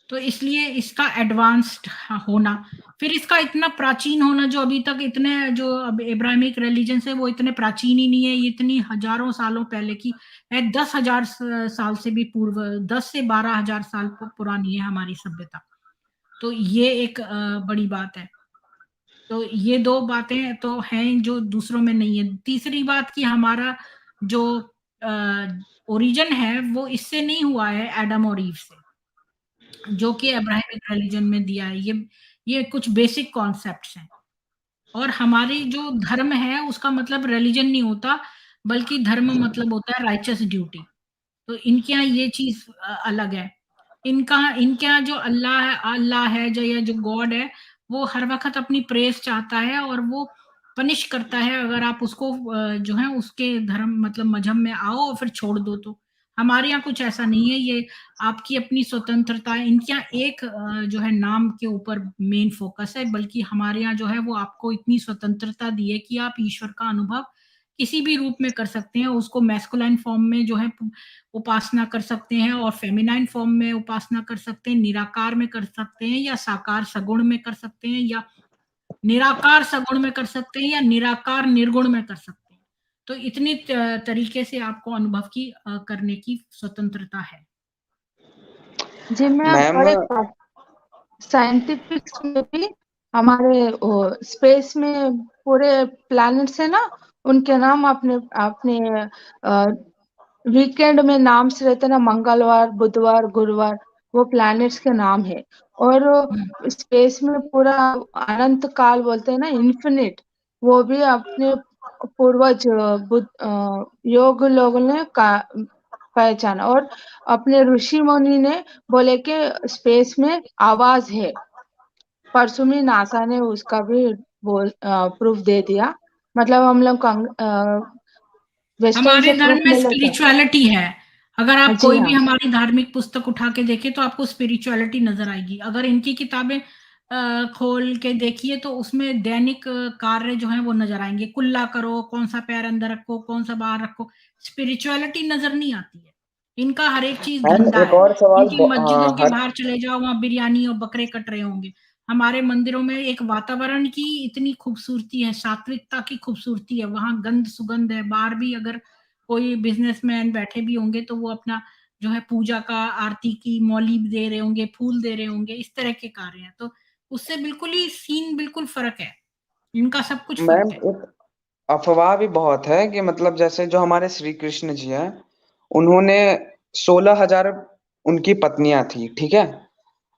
तो इसलिए इसका एडवांस्ड होना, फिर इसका इतना प्राचीन होना, जो अभी तक इतने जो अब इब्राहिमिक रिलीजन है वो इतने प्राचीन ही नहीं है, ये इतनी हजारों सालों पहले की है, 10,000 साल से भी पूर्व, 10 से 12,000 साल पुरानी है हमारी सभ्यता। तो ये एक बड़ी बात है। तो ये दो बातें तो हैं जो दूसरों में नहीं है। तीसरी बात कि हमारा जो ओरिजिन है वो इससे नहीं हुआ है, एडम और ईव से, जो कि अब्राहमिक रिलीजन में दिया है। ये कुछ बेसिक कॉन्सेप्ट्स हैं। और हमारी जो धर्म है उसका मतलब रिलीजन नहीं होता, बल्कि धर्म मतलब होता है राइचस ड्यूटी। तो इनके यहाँ ये चीज अलग है। इनके यहाँ जो अल्लाह है जो, या जो गॉड है, वो हर वक्त अपनी प्रेस चाहता है और वो पनिश करता है अगर आप उसको जो है उसके धर्म मतलब मजहब में आओ और फिर छोड़ दो। तो हमारे यहाँ कुछ ऐसा नहीं है, ये आपकी अपनी स्वतंत्रता है। इनके यहाँ एक जो है नाम के ऊपर मेन फोकस है, बल्कि हमारे यहाँ जो है वो आपको इतनी स्वतंत्रता दी है कि आप ईश्वर का अनुभव किसी भी रूप में कर सकते हैं। उसको मैस्कुलाइन फॉर्म में जो है उपासना कर सकते हैं, और फेमिनाइन फॉर्म में उपासना कर सकते हैं, निराकार में कर सकते हैं, या साकार सगुण में कर सकते हैं, या निराकार सगुण में कर सकते हैं, या निराकार निर्गुण में कर सकते हैं। तो इतनी तरीके से आपको अनुभव की करने की स्वतंत्रता है। जी मैं मैम और एक साइंटिफिक में भी हमारे स्पेस में पूरे प्लैनेट्स है ना, उनके नाम अपने अपने वीकेंड में नाम से रहते ना, मंगलवार, बुधवार, गुरुवार, वो प्लैनेट्स के नाम है। और स्पेस में पूरा अनंत काल बोलते हैं ना, इन्फिनिट, वो भी अपने पूर्वज योग लोगों ने पहचाना। और अपने ऋषि मुनि ने बोले कि स्पेस में आवाज है। परसों में नासा ने उसका भी प्रूफ दे दिया। मतलब हम लोग वेस्टर्न हमारे से धर्म प्रूफ में मिले तो। स्पिरिचुअलिटी है। अगर आप जी कोई भी हाँ। हमारी धार्मिक पुस्तक उठा के देखें तो आपको स्पिरिचुअलिटी नजर आएगी। अगर इनकी किताबें खोल के देखिए तो उसमें दैनिक कार्य जो है वो नजर आएंगे। कुल्ला करो, कौन सा पैर अंदर रखो, कौन सा बाहर रखो, स्पिरिचुअलिटी नजर नहीं आती है। इनका हर एक चीज मैम धंधा एक है। और सवाल इनकी मस्जिदों के हर बाहर चले जाओ, वहां बिरयानी और बकरे कट रहे होंगे। हमारे मंदिरों में एक वातावरण की इतनी खूबसूरती है, सात्विकता की खूबसूरती है, वहां गंध सुगंध है। बाहर भी अगर कोई बिजनेसमैन बैठे भी होंगे तो वो अपना जो है पूजा का, आरती की मौली दे रहे होंगे, फूल दे रहे होंगे, इस तरह के कार्य हैं। तो उससे बिल्कुल ही सीन बिल्कुल फर्क है, इनका सब कुछ मैम फर्क है। एक अफवाह भी बहुत है कि मतलब जैसे जो हमारे श्री कृष्ण जी हैं, उन्होंने 16,000 उनकी पत्नियां थी, ठीक है।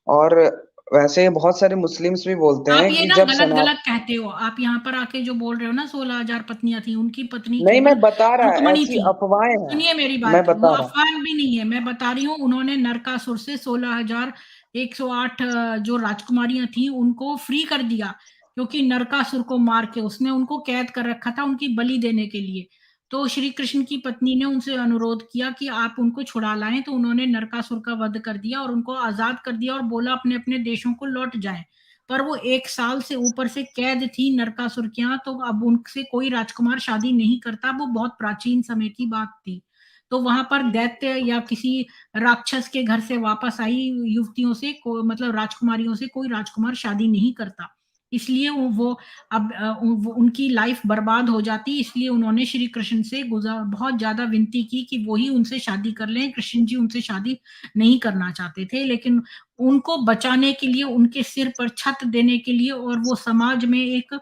और वैसे बहुत सारे मुस्लिम्स भी बोलते आप हैं ये कि ना जब गलत सना गलत कहते हो। आप यहाँ पर आके जो बोल रहे हो ना 16,000 पत्नियां थी, उनकी पत्नी नहीं, मैं केवल बता रहा रुक्मणी ऐसी थी। अफवाहें हैं। सुनिए मेरी मैं बात, वो बता रहा अफवाह भी नहीं है, मैं बता रही हूँ। उन्होंने नरकासुर से 16,108 जो राजकुमारियां थी उनको फ्री कर दिया, क्योंकि नरकासुर को मार के उसने उनको कैद कर रखा था उनकी बलि देने के लिए। तो श्री कृष्ण की पत्नी ने उनसे अनुरोध किया कि आप उनको छुड़ा लाएं, तो उन्होंने नरकासुर का वध कर दिया और उनको आजाद कर दिया और बोला अपने अपने देशों को लौट जाएं। पर वो 1 साल से ऊपर से कैद थी नरकासुर के यहाँ, तो अब उनसे कोई राजकुमार शादी नहीं करता। वो बहुत प्राचीन समय की बात थी। तो वहां पर दैत्य या किसी राक्षस के घर से वापस आई युवतियों से मतलब राजकुमारियों से कोई राजकुमार शादी नहीं करता। इसलिए वो अब उनकी लाइफ बर्बाद हो जाती। इसलिए उन्होंने श्री कृष्ण से बहुत ज्यादा विनती की कि वो ही उनसे शादी कर लें। कृष्ण जी उनसे शादी नहीं करना चाहते थे, लेकिन उनको बचाने के लिए, उनके सिर पर छत देने के लिए, और वो समाज में एक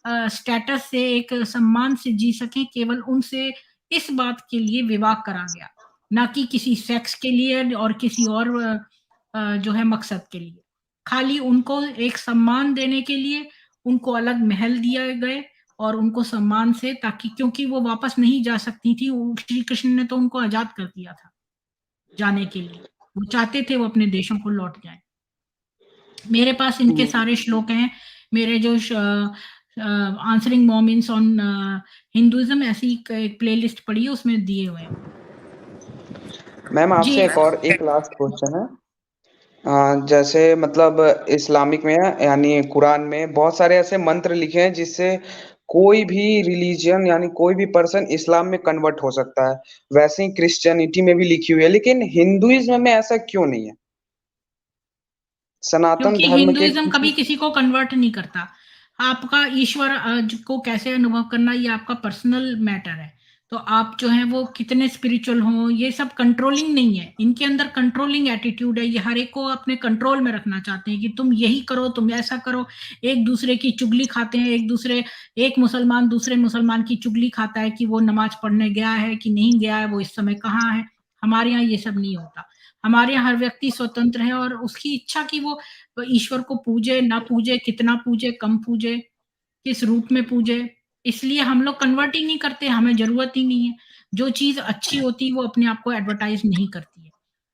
स्टेटस से, एक सम्मान से जी सके, केवल उनसे इस बात के लिए विवाह करा गया, ना कि किसी सेक्स के लिए और किसी और जो है मकसद के लिए। खाली उनको एक सम्मान देने के लिए उनको अलग महल दिए गए और उनको सम्मान से, ताकि क्योंकि वो वापस नहीं जा सकती थी, श्री कृष्ण ने तो उनको आजाद कर दिया था जाने के लिए। वो चाहते थे वो अपने देशों को लौट जाए। मेरे पास इनके हूँ। सारे श्लोक हैं। मेरे जो आंसरिंग मोमेंट्स ऑन हिंदुइज्म ऐसी एक प्लेलिस्ट पड़ी है, उसमें दिए हुए हैं। मैम जी आपसे एक लास्ट क्वेश्चन है। जैसे मतलब इस्लामिक में यानी कुरान में बहुत सारे ऐसे मंत्र लिखे हैं जिससे कोई भी रिलीजियन यानी कोई भी पर्सन इस्लाम में कन्वर्ट हो सकता है, वैसे ही क्रिश्चियनिटी में भी लिखी हुई है, लेकिन हिंदुइज्म में ऐसा क्यों नहीं है? सनातन क्योंकि धर्म के हिंदुइज्म कभी किसी को कन्वर्ट नहीं करता। आपका ईश्वर को कैसे अनुभव करना, ये आपका पर्सनल मैटर है। तो आप जो है वो कितने स्पिरिचुअल हो, ये सब कंट्रोलिंग नहीं है। इनके अंदर कंट्रोलिंग एटीट्यूड है। ये हर एक को अपने कंट्रोल में रखना चाहते हैं कि तुम यही करो, तुम ऐसा करो। एक दूसरे की चुगली खाते हैं, एक मुसलमान दूसरे मुसलमान की चुगली खाता है कि वो नमाज पढ़ने गया है कि नहीं गया है, वो इस समय कहाँ है। हमारे यहाँ ये सब नहीं होता। हमारे यहाँ हर व्यक्ति स्वतंत्र है और उसकी इच्छा कि वो ईश्वर को पूजे ना पूजे, कितना पूजे, कम पूजे, किस रूप में पूजे। इसलिए हम लोग कन्वर्ट ही नहीं करते, हमें जरूरत ही नहीं है। जो चीज अच्छी होती है वो अपने आप को एडवर्टाइज नहीं करती है,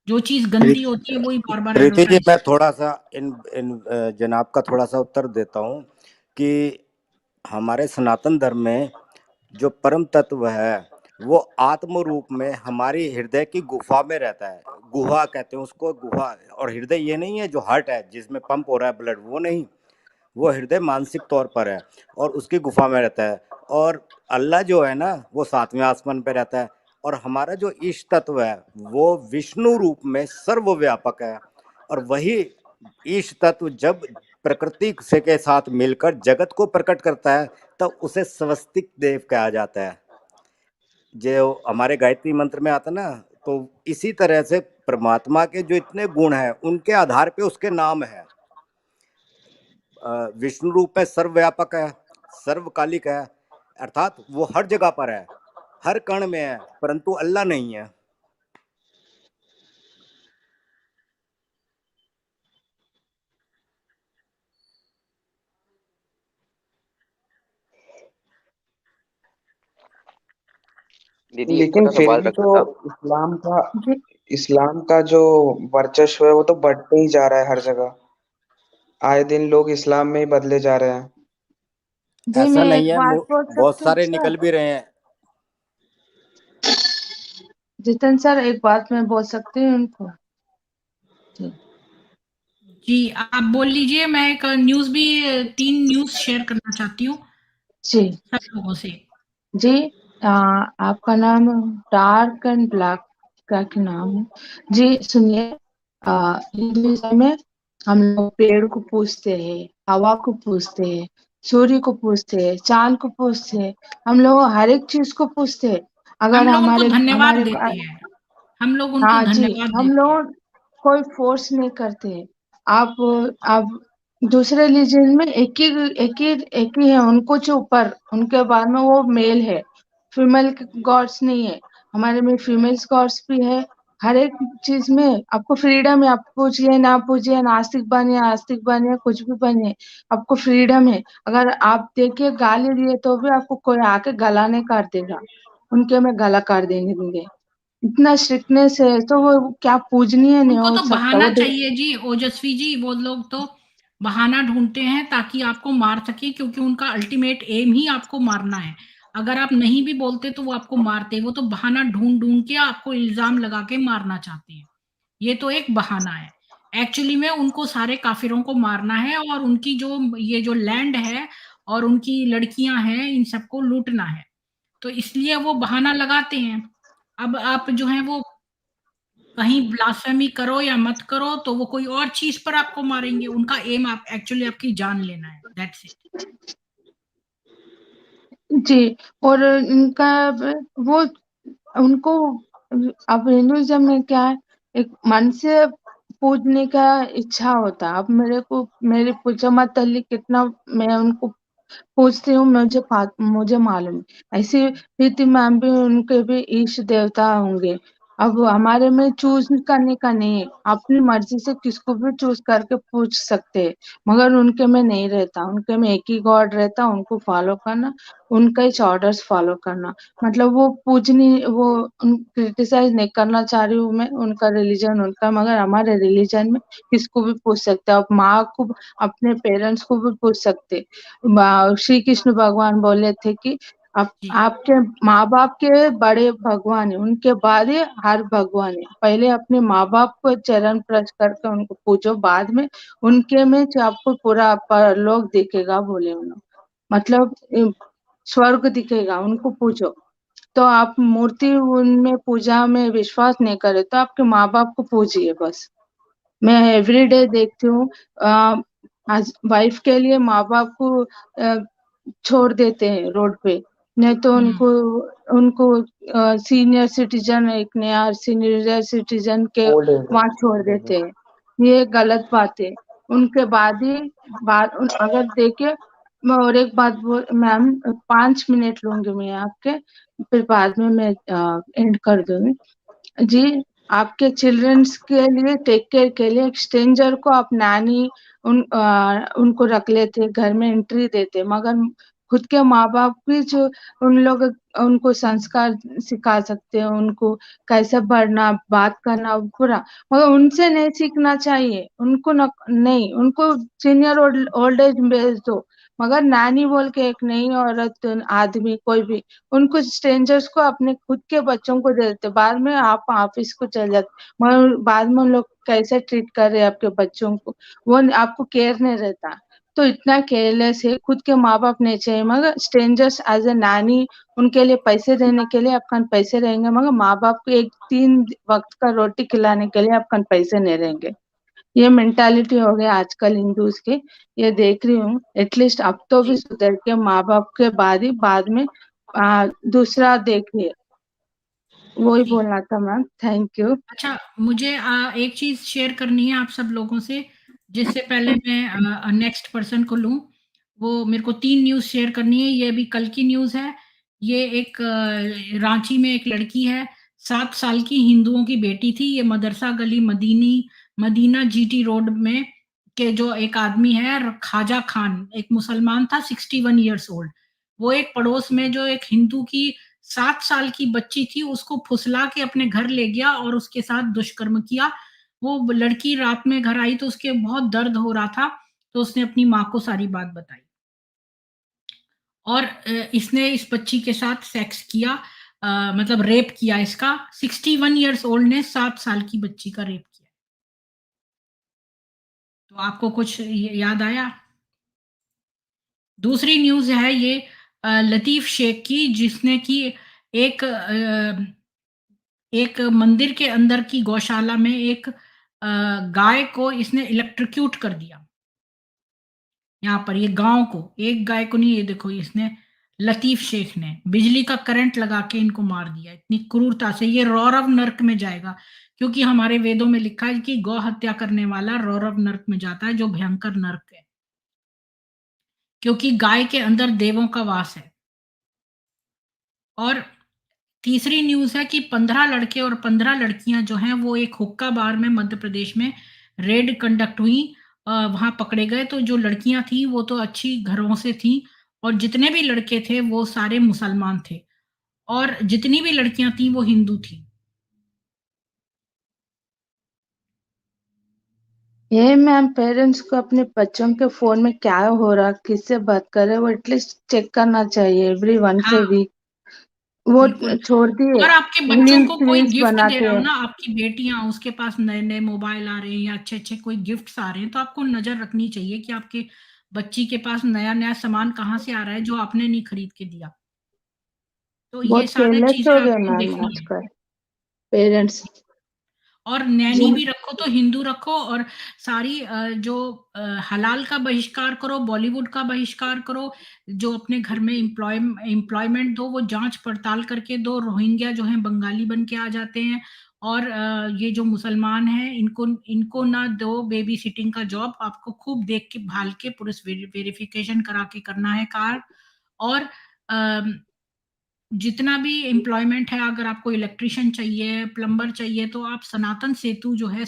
जो चीज गंदी होती है वही बार बार प्रीति जी, एडवर्टाइज। मैं थोड़ा सा इन इन जनाब का थोड़ा सा उत्तर देता हूँ कि हमारे सनातन धर्म में जो परम तत्व है वो आत्म रूप में हमारी हृदय की गुफा में रहता है। गुहा कहते हैं उसको, गुहा। और हृदय ये नहीं है जो हार्ट है जिसमें पंप हो रहा है ब्लड, वो नहीं। वो हृदय मानसिक तौर पर है और उसकी गुफा में रहता है। और अल्लाह जो है ना वो सातवें आसमान पे रहता है। और हमारा जो इष्ट तत्व है वो विष्णु रूप में सर्वव्यापक है। और वही इष्ट तत्व जब प्रकृति से के साथ मिलकर जगत को प्रकट करता है तब उसे स्वस्तिक देव कहा जाता है, जो हमारे गायत्री मंत्र में आता ना। तो इसी तरह से परमात्मा के जो इतने गुण हैं उनके आधार पे उसके नाम है। विष्णु रूप में सर्वव्यापक है, सर्वकालिक है, अर्थात वो हर जगह पर है, हर कण में है, परंतु अल्लाह नहीं है। दीदी एक लेकिन छोटा सा फिर बात भी रखना तो था। इस्लाम का जो वर्चस्व है वो तो बढ़ते ही जा रहा है हर जगह। आए दिन लोग इस्लाम में ही बदले जा रहे हैं। जी ऐसा मैं नहीं एक है, बात बोल बहुत सकती हूँ सारे सर? निकल भी रहे हैं। जितन सर एक बात मैं बोल सकती हूँ उनको? जी जी आप बोल लीजिए। मैं एक न्यूज भी 3 न्यूज शेयर करना चाहती हूँ जी सब लोगों से। जी आपका नाम डार्क एंड ब्लैक का क्या नाम है? जी सुनिए, हिंदुइज्म में हम लोग पेड़ को पूजते हैं, हवा को पूजते हैं, सूर्य को पूजते हैं, चांद को पूजते हैं। हम लोग हर एक चीज को पूजते हैं। अगर हम लोग उनको हमारे धन्यवाद हमारे देते पास, हैं। हम लोग उनको हाँ जी, धन्यवाद हम देते हैं। लोग कोई फोर्स नहीं करते। आप आप दूसरे रिलीजन में एक ही है, उनको जो ऊपर उनके बाद में वो मेल है, फीमेल गॉड्स नहीं है। हमारे में फीमेल्स गॉड्स भी है। हर एक चीज में आपको फ्रीडम है, आप पूजिए ना पूजिए, आस्तिक बनिए, कुछ भी बनिए, आपको फ्रीडम है। अगर आप देखिए गाली दिए तो भी आपको कोई आके गला नहीं काट देगा, उनके में गला काट देंगे। इतना स्ट्रिक्टनेस है तो वो क्या पूजनीय नहीं उनको हो तो सकता बहाना वो चाहिए जी, ओजस्वी जी। वो लोग तो बहाना ढूंढते हैं ताकि आपको मार सके, क्योंकि उनका अल्टीमेट एम ही आपको मारना है। अगर आप नहीं भी बोलते तो वो आपको मारते। वो तो बहाना ढूंढ ढूंढ के आपको इल्जाम लगा के मारना चाहते हैं। ये तो एक बहाना है। एक्चुअली में उनको सारे काफिरों को मारना है और उनकी जो लैंड है और उनकी लड़कियां हैं, इन सबको लूटना है। तो इसलिए वो बहाना लगाते हैं। अब आप जो है वो कहीं ब्लास्फेमी करो या मत करो तो वो कोई और चीज पर आपको मारेंगे। उनका एम आप एक्चुअली आपकी जान लेना है, दैट्स इट। जी। और इनका वो उनको, अब हिंदुइज्म में क्या है, एक मन से पूजने का इच्छा होता है। अब मेरे पूजा मत अली कितना मैं उनको पूछती हूँ, मुझे मालूम है। ऐसे प्रीति मैम भी, उनके भी ईश देवता होंगे। अब हमारे में चूज करने का नहीं है, अपनी मर्जी से किसको भी चूज करके पूछ सकते हैं, मगर उनके में नहीं रहता, उनके में एक ही गॉड रहता, उनको फॉलो करना, उनका ही ऑर्डर्स फॉलो करना। मतलब वो पूजनी वो क्रिटिसाइज नहीं करना चाह रही हूँ मैं, उनका रिलीजन उनका, मगर हमारे रिलीजन में किसको भी पूछ सकते हैं, आप माँ को अपने पेरेंट्स को भी पूछ सकते। श्री कृष्ण भगवान बोले थे कि जी आपके माँ बाप के बड़े भगवान है, उनके बाद ही हर भगवान है। पहले अपने माँ बाप को चरण स्पर्श करके उनको पूजो, बाद में उनके में जो आपको पूरा परलोक दिखेगा बोले उन्होंने। मतलब स्वर्ग दिखेगा, उनको पूजो। तो आप मूर्ति उनमें पूजा में विश्वास नहीं करे तो आपके माँ बाप को पूजिए बस। मैं एवरीडे देखती हूँ वाइफ के लिए माँ बाप को छोड़ देते हैं रोड पे, नहीं तो हम्म, उनको सीनियर सिटीजन, एक नया सीनियर सिटीजन के ओल्ड एज वहां छोड़ होम। देते हैं। ये गलत बात है। उनके बाद ही अगर देखे, मैं और एक बात बोल मैम, 5 मिनट लूंगी मैं आपके, फिर बाद में मैं एंड कर दूंगी जी। आपके चिल्ड्रंस के लिए टेक केयर के लिए एक स्ट्रेंजर को आप नानी उनको रख लेते, घर में एंट्री देते, मगर खुद के माँ बाप भी जो उन लोग उनको संस्कार सिखा सकते हैं, उनको कैसे बढ़ना, बात करना पूरा, मगर उनसे नहीं सीखना चाहिए। उनको नहीं, उनको सीनियर ओल्ड एज में भेज दो, मगर नानी बोल के एक नई औरत आदमी कोई भी, उनको स्ट्रेंजर्स को अपने खुद के बच्चों को दे देते, बाद में आप ऑफिस को चले जाते, मगर बाद में उन लोग कैसे ट्रीट कर रहे हैं आपके बच्चों को, वो आपको केयर नहीं रहता। तो इतना केयरलेस है, खुद के माँ बाप नहीं चाहिए, मगर स्ट्रेंजर्स एज ए नानी, उनके लिए पैसे देने के लिए आपके पैसे रहेंगे, मगर माँ बाप को एक 3 वक्त का रोटी खिलाने के लिए आपके पैसे नहीं रहेंगे। ये मेंटालिटी हो गया आजकल हिंदूज के। ये देख रही हूँ, एटलीस्ट अब तो भी जी सुधर के माँ बाप के बाद में दूसरा देखिए। वही जी बोलना था मैम, थैंक यू। अच्छा, मुझे एक चीज शेयर करनी है आप सब लोगों से, जिससे पहले मैं नेक्स्ट पर्सन को लूं। वो मेरे को 3 न्यूज शेयर करनी है, ये अभी कल की न्यूज है। ये एक रांची में एक लड़की है, 7 साल की, हिंदुओं की बेटी थी। ये मदरसा गली मदीना जीटी रोड में के जो एक आदमी है ख्वाजा खान, एक मुसलमान था, 61 ईयर्स ओल्ड। वो एक पड़ोस में जो एक हिंदू की 7 साल की बच्ची थी, उसको फुसला के अपने घर ले गया और उसके साथ दुष्कर्म किया। वो लड़की रात में घर आई तो उसके बहुत दर्द हो रहा था, तो उसने अपनी माँ को सारी बात बताई और इसने इस बच्ची के साथ सेक्स किया, मतलब रेप किया इसका। 61 ईयर्स ओल्ड ने 7 साल की बच्ची का रेप किया। तो आपको कुछ याद आया? दूसरी न्यूज है ये लतीफ शेख की, जिसने की एक एक मंदिर के अंदर की गौशाला में एक गाय को इसने इलेक्ट्रोक्यूट कर दिया। यहाँ पर ये गांव को, एक गाय को नहीं, ये देखो इसने, लतीफ शेख ने बिजली का करंट लगा के इनको मार दिया इतनी क्रूरता से। ये रौरव नर्क में जाएगा, क्योंकि हमारे वेदों में लिखा है कि गौ हत्या करने वाला रौरव नर्क में जाता है, जो भयंकर नर्क है, क्योंकि गाय के अंदर देवों का वास है। और तीसरी न्यूज है कि 15 लड़के और 15 लड़कियां जो हैं वो एक हुक्का बार में मध्य प्रदेश में रेड कंडक्ट हुई, वहां पकड़े गए। तो जो लड़कियां थी वो तो अच्छी घरों से थी, और जितने भी लड़के थे वो सारे मुसलमान थे, और जितनी भी लड़कियां थी वो हिंदू थी। ये मैम, पेरेंट्स को अपने बच्चों के फोन में क्या हो रहा, किससे बात कर रहे हैं, वो एटलीस्ट चेक करना चाहिए एवरी वन हाँ से वीक। वो बिल्कुल। छोड़ दिए, अगर आपके बच्चों को कोई रील्स गिफ्ट दे बनाते रहा हो हैं। ना, आपकी बेटियां, उसके पास नए नए मोबाइल आ रहे हैं या अच्छे अच्छे कोई गिफ्ट्स आ रहे हैं, तो आपको नजर रखनी चाहिए कि आपके बच्ची के पास नया नया सामान कहाँ से आ रहा है जो आपने नहीं खरीद के दिया। तो ये बहुत सारी केयरलेस चीजें हो गए आपको मैम देखनी है। आजकल पेरेंट्स। और जी नैनी भी रखो तो हिंदू रखो, और सारी जो हलाल का बहिष्कार करो, बॉलीवुड का बहिष्कार करो। जो अपने घर में एम्प्लॉयमेंट दो, वो जांच पड़ताल करके दो। रोहिंग्या जो हैं बंगाली बन के आ जाते हैं, और ये जो मुसलमान हैं इनको इनको ना दो बेबी सिटिंग का जॉब। आपको खूब देख के भाल के पुलिस वेरिफिकेशन करा के करना है कार। और जितना भी एम्प्लॉयमेंट है, अगर आपको इलेक्ट्रिशियन चाहिए, प्लम्बर चाहिए, तो आप सनातन सेतु जो है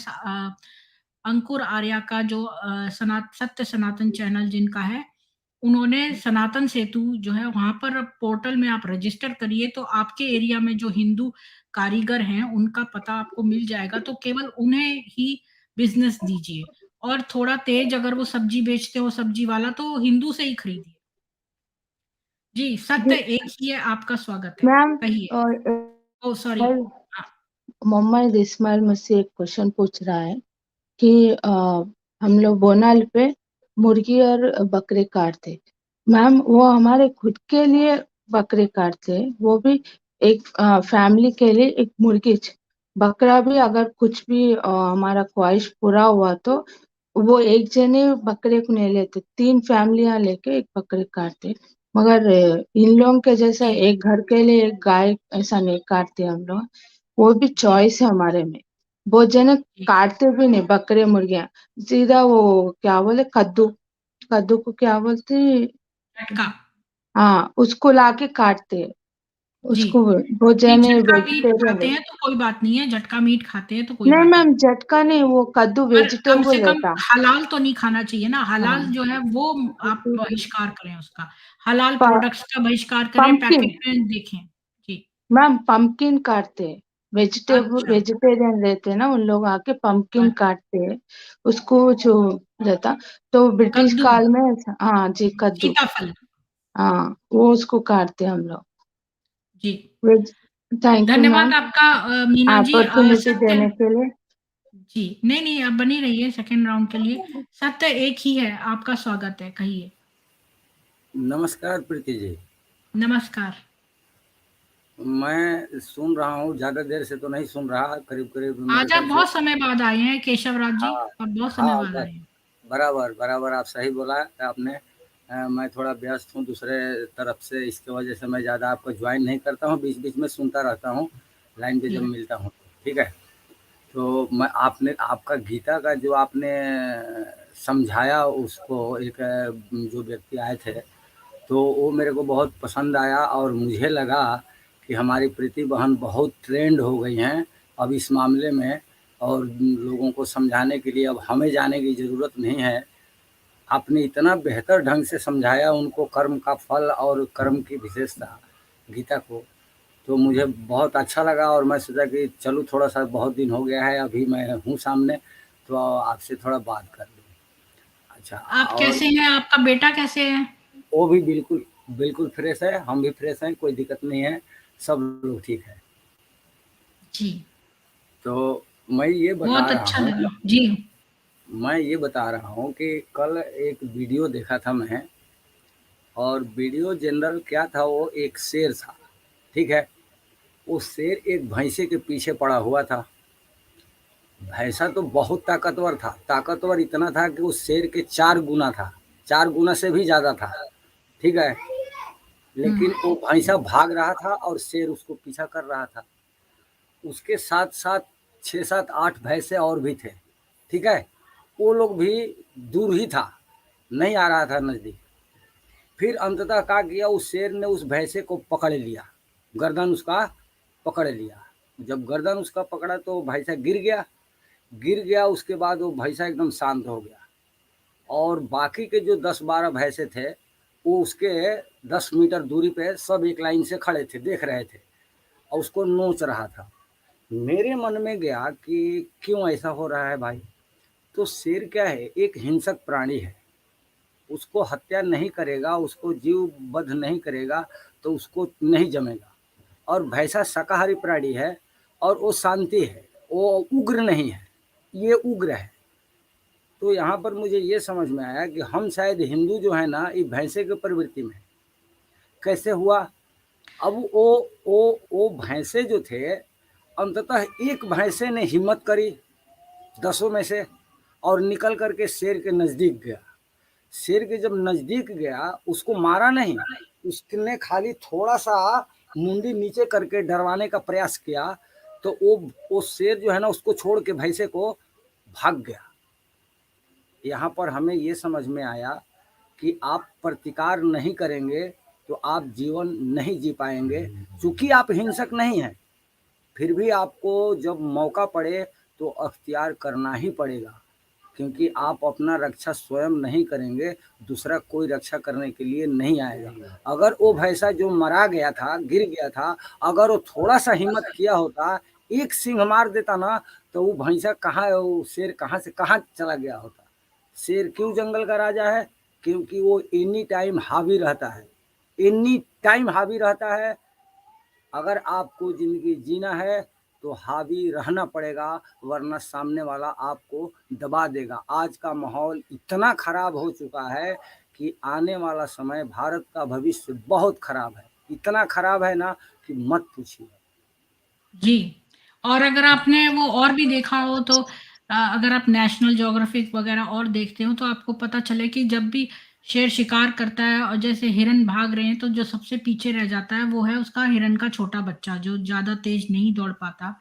अंकुर आर्या का जो सत्य सनातन चैनल जिनका है, उन्होंने सनातन सेतु जो है वहाँ पर पोर्टल में आप रजिस्टर करिए, तो आपके एरिया में जो हिंदू कारीगर हैं, उनका पता आपको मिल जाएगा, तो केवल उन्हें ही बिज़नेस दीजिए। और थोड़ा तेज अगर वो सब्जी बेचते हो सब्जी वाला, तो हिंदू से ही खरीदिए। जी, सत्य जी, एक ही है, आपका स्वागत है। मैम कहिए। और ओह सॉरी। हाँ, मोहम्मद इस्माइल मुझसे एक क्वेश्चन पूछ रहा है कि हम लोग बोनाल पे मुर्गी और बकरे काटते। मैम वो हमारे खुद के लिए बकरे काटते, वो भी एक फैमिली के लिए एक मुर्गी बकरा भी अगर कुछ भी हमारा ख्वाहिश पूरा हुआ तो वो एक जने बकरे को नहीं लेते, 3 फैमिलियां लेके एक बकरे काटते। मगर इन लोगों के जैसा जी, एक घर के लिए एक गाय ऐसा नहीं काटते हम लोग। वो भी जी, चॉइस है हमारे में। बहुत जने जी। काटते भी नहीं बकरे मुर्गियां, सीधा वो क्या बोले कद्दू, कद्दू को क्या बोलते हैं? झटका। हाँ, उसको लाके काटते हैं। जी। उसको बहुत नहीं, जने झटका मीट वेजिटेरियन खाते है। हैं तो कोई बात नहीं है, झटका मीट खाते हैं तो कोई नहीं बात नहीं। मैम, झटका नहीं, वो कद्दू पर कम से वेजिटेबल कम रहता। हलाल तो नहीं खाना चाहिए ना, हलाल हाँ, जो है वो आप बहिष्कार करें उसका। हलाल प- प्रोडक्ट्स का बहिष्कार करें, पंपकिन, पैकेट में देखें। जी, मैम पंपकिन काटते हैं। अच्छा, वेजिटेरियन रहते हैं ना, उन लोग आके पंपकिन अच्छा। काटते हैं। उसको जो रहता, तो ब्रिटिश कद्दू, काल में हाँ जी कद्दू, सीताफल। हाँ वो उसको काटते हैं हम लोग। जी, वेज, थैंक यू धन्यवाद मैम आपका मीना जी। अपॉर्चुनिटी सत्य, देने के लिए। जी, नहीं, नहीं, आप बनी रहिए सेकंड राउंड के लिए। सत्य एक ही है, आपका स्वागत है, कहिए। नमस्कार प्रीति जी। नमस्कार। मैं सुन रहा हूँ, ज़्यादा देर से तो नहीं सुन रहा, करीब-करीब मेरे आज आप ख्याल से बहुत समय बाद आए हैं केशव राज जी, हाँ, आप बहुत समय हाँ, बाद आए हैं। बराबर, बराबर आप सही बोला आपने। मैं थोड़ा व्यस्त हूँ दूसरे तरफ से, इसकी वजह से मैं ज़्यादा आपको जॉइन नहीं करता हूँ, बीच-बीच में सुनता रहता हूँ, लाइन पे जब जी, मिलता हूँ तो, ठीक है? तो मैं आपने आपका गीता का जो आपने समझाया उसको एक जो व्यक्ति आए थे, तो वो मेरे को बहुत पसंद आया और मुझे लगा कि हमारी प्रीति बहन बहुत ट्रेंड हो गई हैं अब इस मामले में, और लोगों को समझाने के लिए अब हमें जाने की ज़रूरत नहीं है। आपने इतना बेहतर ढंग से समझाया उनको कर्म का फल और कर्म की विशेषता गीता को, तो मुझे बहुत अच्छा लगा और मैं सोचा कि चलो थोड़ा-सा बहुत दिन हो गया है, अभी मैं हूँ सामने, तो आपसे थोड़ा बात कर लूँ। अच्छा आप और कैसे हैं? आपका बेटा कैसे है? वो भी बिल्कुल, बिल्कुल फ्रेश है, हम भी फ्रेश हैं, कोई दिक्कत नहीं है, सब लोग ठीक है। जी, तो मैं ये बता बहुत रहा अच्छा हूँ लगा। जी, मैं ये बता रहा हूँ कि कल एक वीडियो देखा था मैं, और वीडियो जनरल क्या था, वो एक शेर था, ठीक है? वो शेर एक भैंसे के पीछे पड़ा हुआ था। भैंसा तो बहुत ताकतवर था, ताकतवर इतना था कि उस शेर के 4 गुना था, 4 गुना से भी ज़्यादा था, ठीक है? हुँ, लेकिन वो भैंसा भाग रहा था और शेर उसको पीछा कर रहा था। उसके साथ-साथ 6, 7, 8 भैंसे और भी थे, ठीक है? वो लोग भी दूर ही था, नहीं आ रहा था नज़दीक। फिर अंततः क्या किया, उस शेर ने उस भैंसे को पकड़ लिया, गर्दन उसका पकड़ लिया। जब गर्दन उसका पकड़ा तो भैंसा गिर गया, उसके बाद वो भैंसा एकदम शांत हो गया, और बाकी के जो 10-12 भैंसे थे, वो उसके 10 मीटर दूरी पे सब एक लाइन से खड़े थे, देख रहे थे और उसको नोच रहा था। मेरे मन में गया कि क्यों ऐसा हो रहा है भाई? तो शेर क्या है, एक हिंसक प्राणी है, उसको हत्या नहीं करेगा, उसको जीव वध नहीं करेगा तो उसको नहीं जमेगा। और भैंसा शाकाहारी प्राणी है और वो शांति है, वो उग्र नहीं है, ये उग्र है। तो यहाँ पर मुझे ये समझ में आया कि हम शायद हिंदू जो है ना, ये भैंसे के प्रवृत्ति में। कैसे हुआ? अब वो भैंसे जो थे, अंततः एक भैंसे ने हिम्मत करी 10 में से और निकल कर के शेर के नज़दीक गया। शेर के जब नज़दीक गया, उसको मारा नहीं, उसने खाली थोड़ा-सा मुंडी नीचे करके डरवाने का प्रयास किया, तो वो शेर जो है ना, उसको छोड़ के भैंसे को भाग गया। यहाँ पर हमें ये समझ में आया कि आप प्रतिकार नहीं करेंगे तो आप जीवन नहीं जी पाएंगे। चूंकि आप हिंसक नहीं हैं, फिर भी आपको जब मौका पड़े तो अख्तियार करना ही पड़ेगा, क्योंकि आप अपना रक्षा स्वयं नहीं करेंगे, दूसरा कोई रक्षा करने के लिए नहीं आएगा। अगर वो भैंसा जो मरा गया था, गिर गया था, अगर वो थोड़ा सा हिम्मत किया होता, एक सींग मार देता ना, तो वो भैंसा कहाँ, वो शेर कहाँ से कहाँ चला गया होता। शेर क्यों जंगल का राजा है? क्योंकि वो एनी टाइम हावी रहता है, एनी टाइम हावी रहता है। अगर आपको जिंदगी जीना है तो हावी रहना पड़ेगा, वरना सामने वाला आपको दबा देगा। आज का माहौल इतना खराब हो चुका है कि आने वाला समय, भारत का भविष्य बहुत खराब है, इतना खराब है ना कि मत पूछिए। जी, और अगर आपने वो और भी देखा हो तो अगर आप नेशनल ज्योग्राफिक वगैरह और देखते हो तो आपको पता चले कि जब भी शेर शिकार करता है और जैसे हिरन भाग रहे हैं, तो जो सबसे पीछे रह जाता है वो है उसका हिरन का छोटा बच्चा, जो ज्यादा तेज नहीं दौड़ पाता।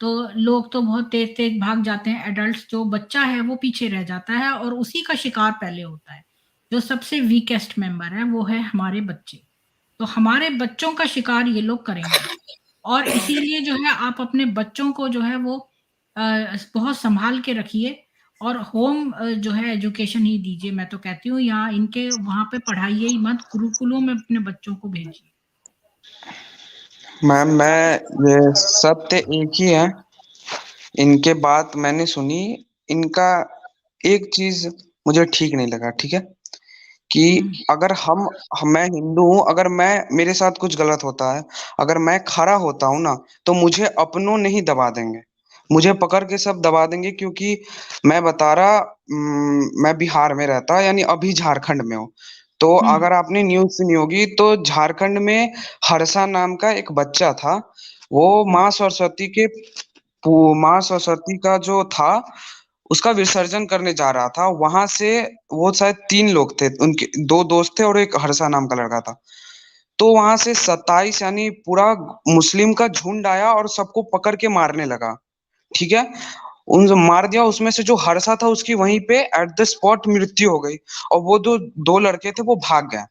तो लोग तो बहुत तेज तेज भाग जाते हैं, एडल्ट्स, जो बच्चा है वो पीछे रह जाता है और उसी का शिकार पहले होता है। जो सबसे वीकेस्ट मेंबर है वो है हमारे बच्चे। तो हमारे बच्चों का शिकार ये लोग करेंगे, और इसीलिए जो है आप अपने बच्चों को जो है वो बहुत संभाल के रखिए, और होम जो है एजुकेशन ही दीजिए। मैं तो कहती हूँ यहाँ इनके वहां पे पढ़ाइए ही मत, गुरुकुलों में अपने बच्चों को भेजिए। मैम, मैं ये सत्य एक ही है, इनके बात मैंने सुनी, इनका एक चीज मुझे ठीक नहीं लगा, ठीक है, कि अगर मैं हिंदू हूँ, अगर मेरे साथ कुछ गलत होता है, अगर मैं खड़ा होता हूँ ना, तो मुझे अपनों नहीं दबा देंगे, मुझे पकड़ के सब दबा देंगे। क्योंकि मैं बता रहा, मैं बिहार में रहता, यानी अभी झारखंड में हूँ। तो अगर आपने न्यूज सुनी होगी तो झारखंड में हर्षा नाम का एक बच्चा था, वो माँ सरस्वती का जो था उसका विसर्जन करने जा रहा था। वहां से वो शायद 3 लोग थे, उनके 2 दोस्त थे और एक हर्षा नाम का लड़का था। तो वहां से 27 यानी पूरा मुस्लिम का झुंड आया और सबको पकड़ के मारने लगा, ठीक है। उन मार दिया, उसमें से जो हर्षा था उसकी वहीं पे एट द स्पॉट मृत्यु हो गई, और वो दो लड़के थे वो भाग गए।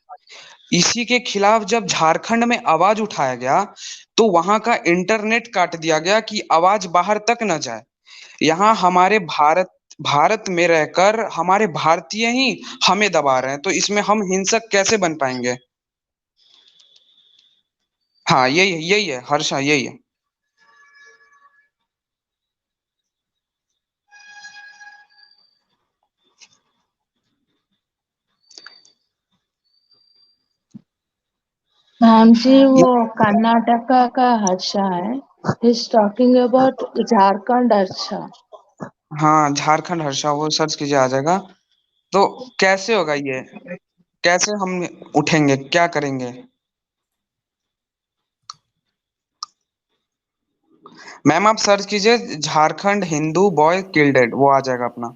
इसी के खिलाफ जब झारखंड में आवाज उठाया गया तो वहां का इंटरनेट काट दिया गया कि आवाज बाहर तक न जाए। यहाँ हमारे भारत में रहकर हमारे भारतीय ही हमें दबा रहे हैं, तो इसमें हम हिंसक कैसे बन पाएंगे। हाँ, यही है हर्षा, यही है। मैम जी, वो कर्नाटका का हर्षा है, he is talking about Jharkhand Harsha. हाँ, झारखंड हर्षा, वो सर्च कीजिए आ जाएगा। तो कैसे होगा ये, कैसे हम उठेंगे, क्या करेंगे। मैम आप सर्च कीजिए झारखंड हिंदू बॉय किल डेड, वो आ जाएगा अपना।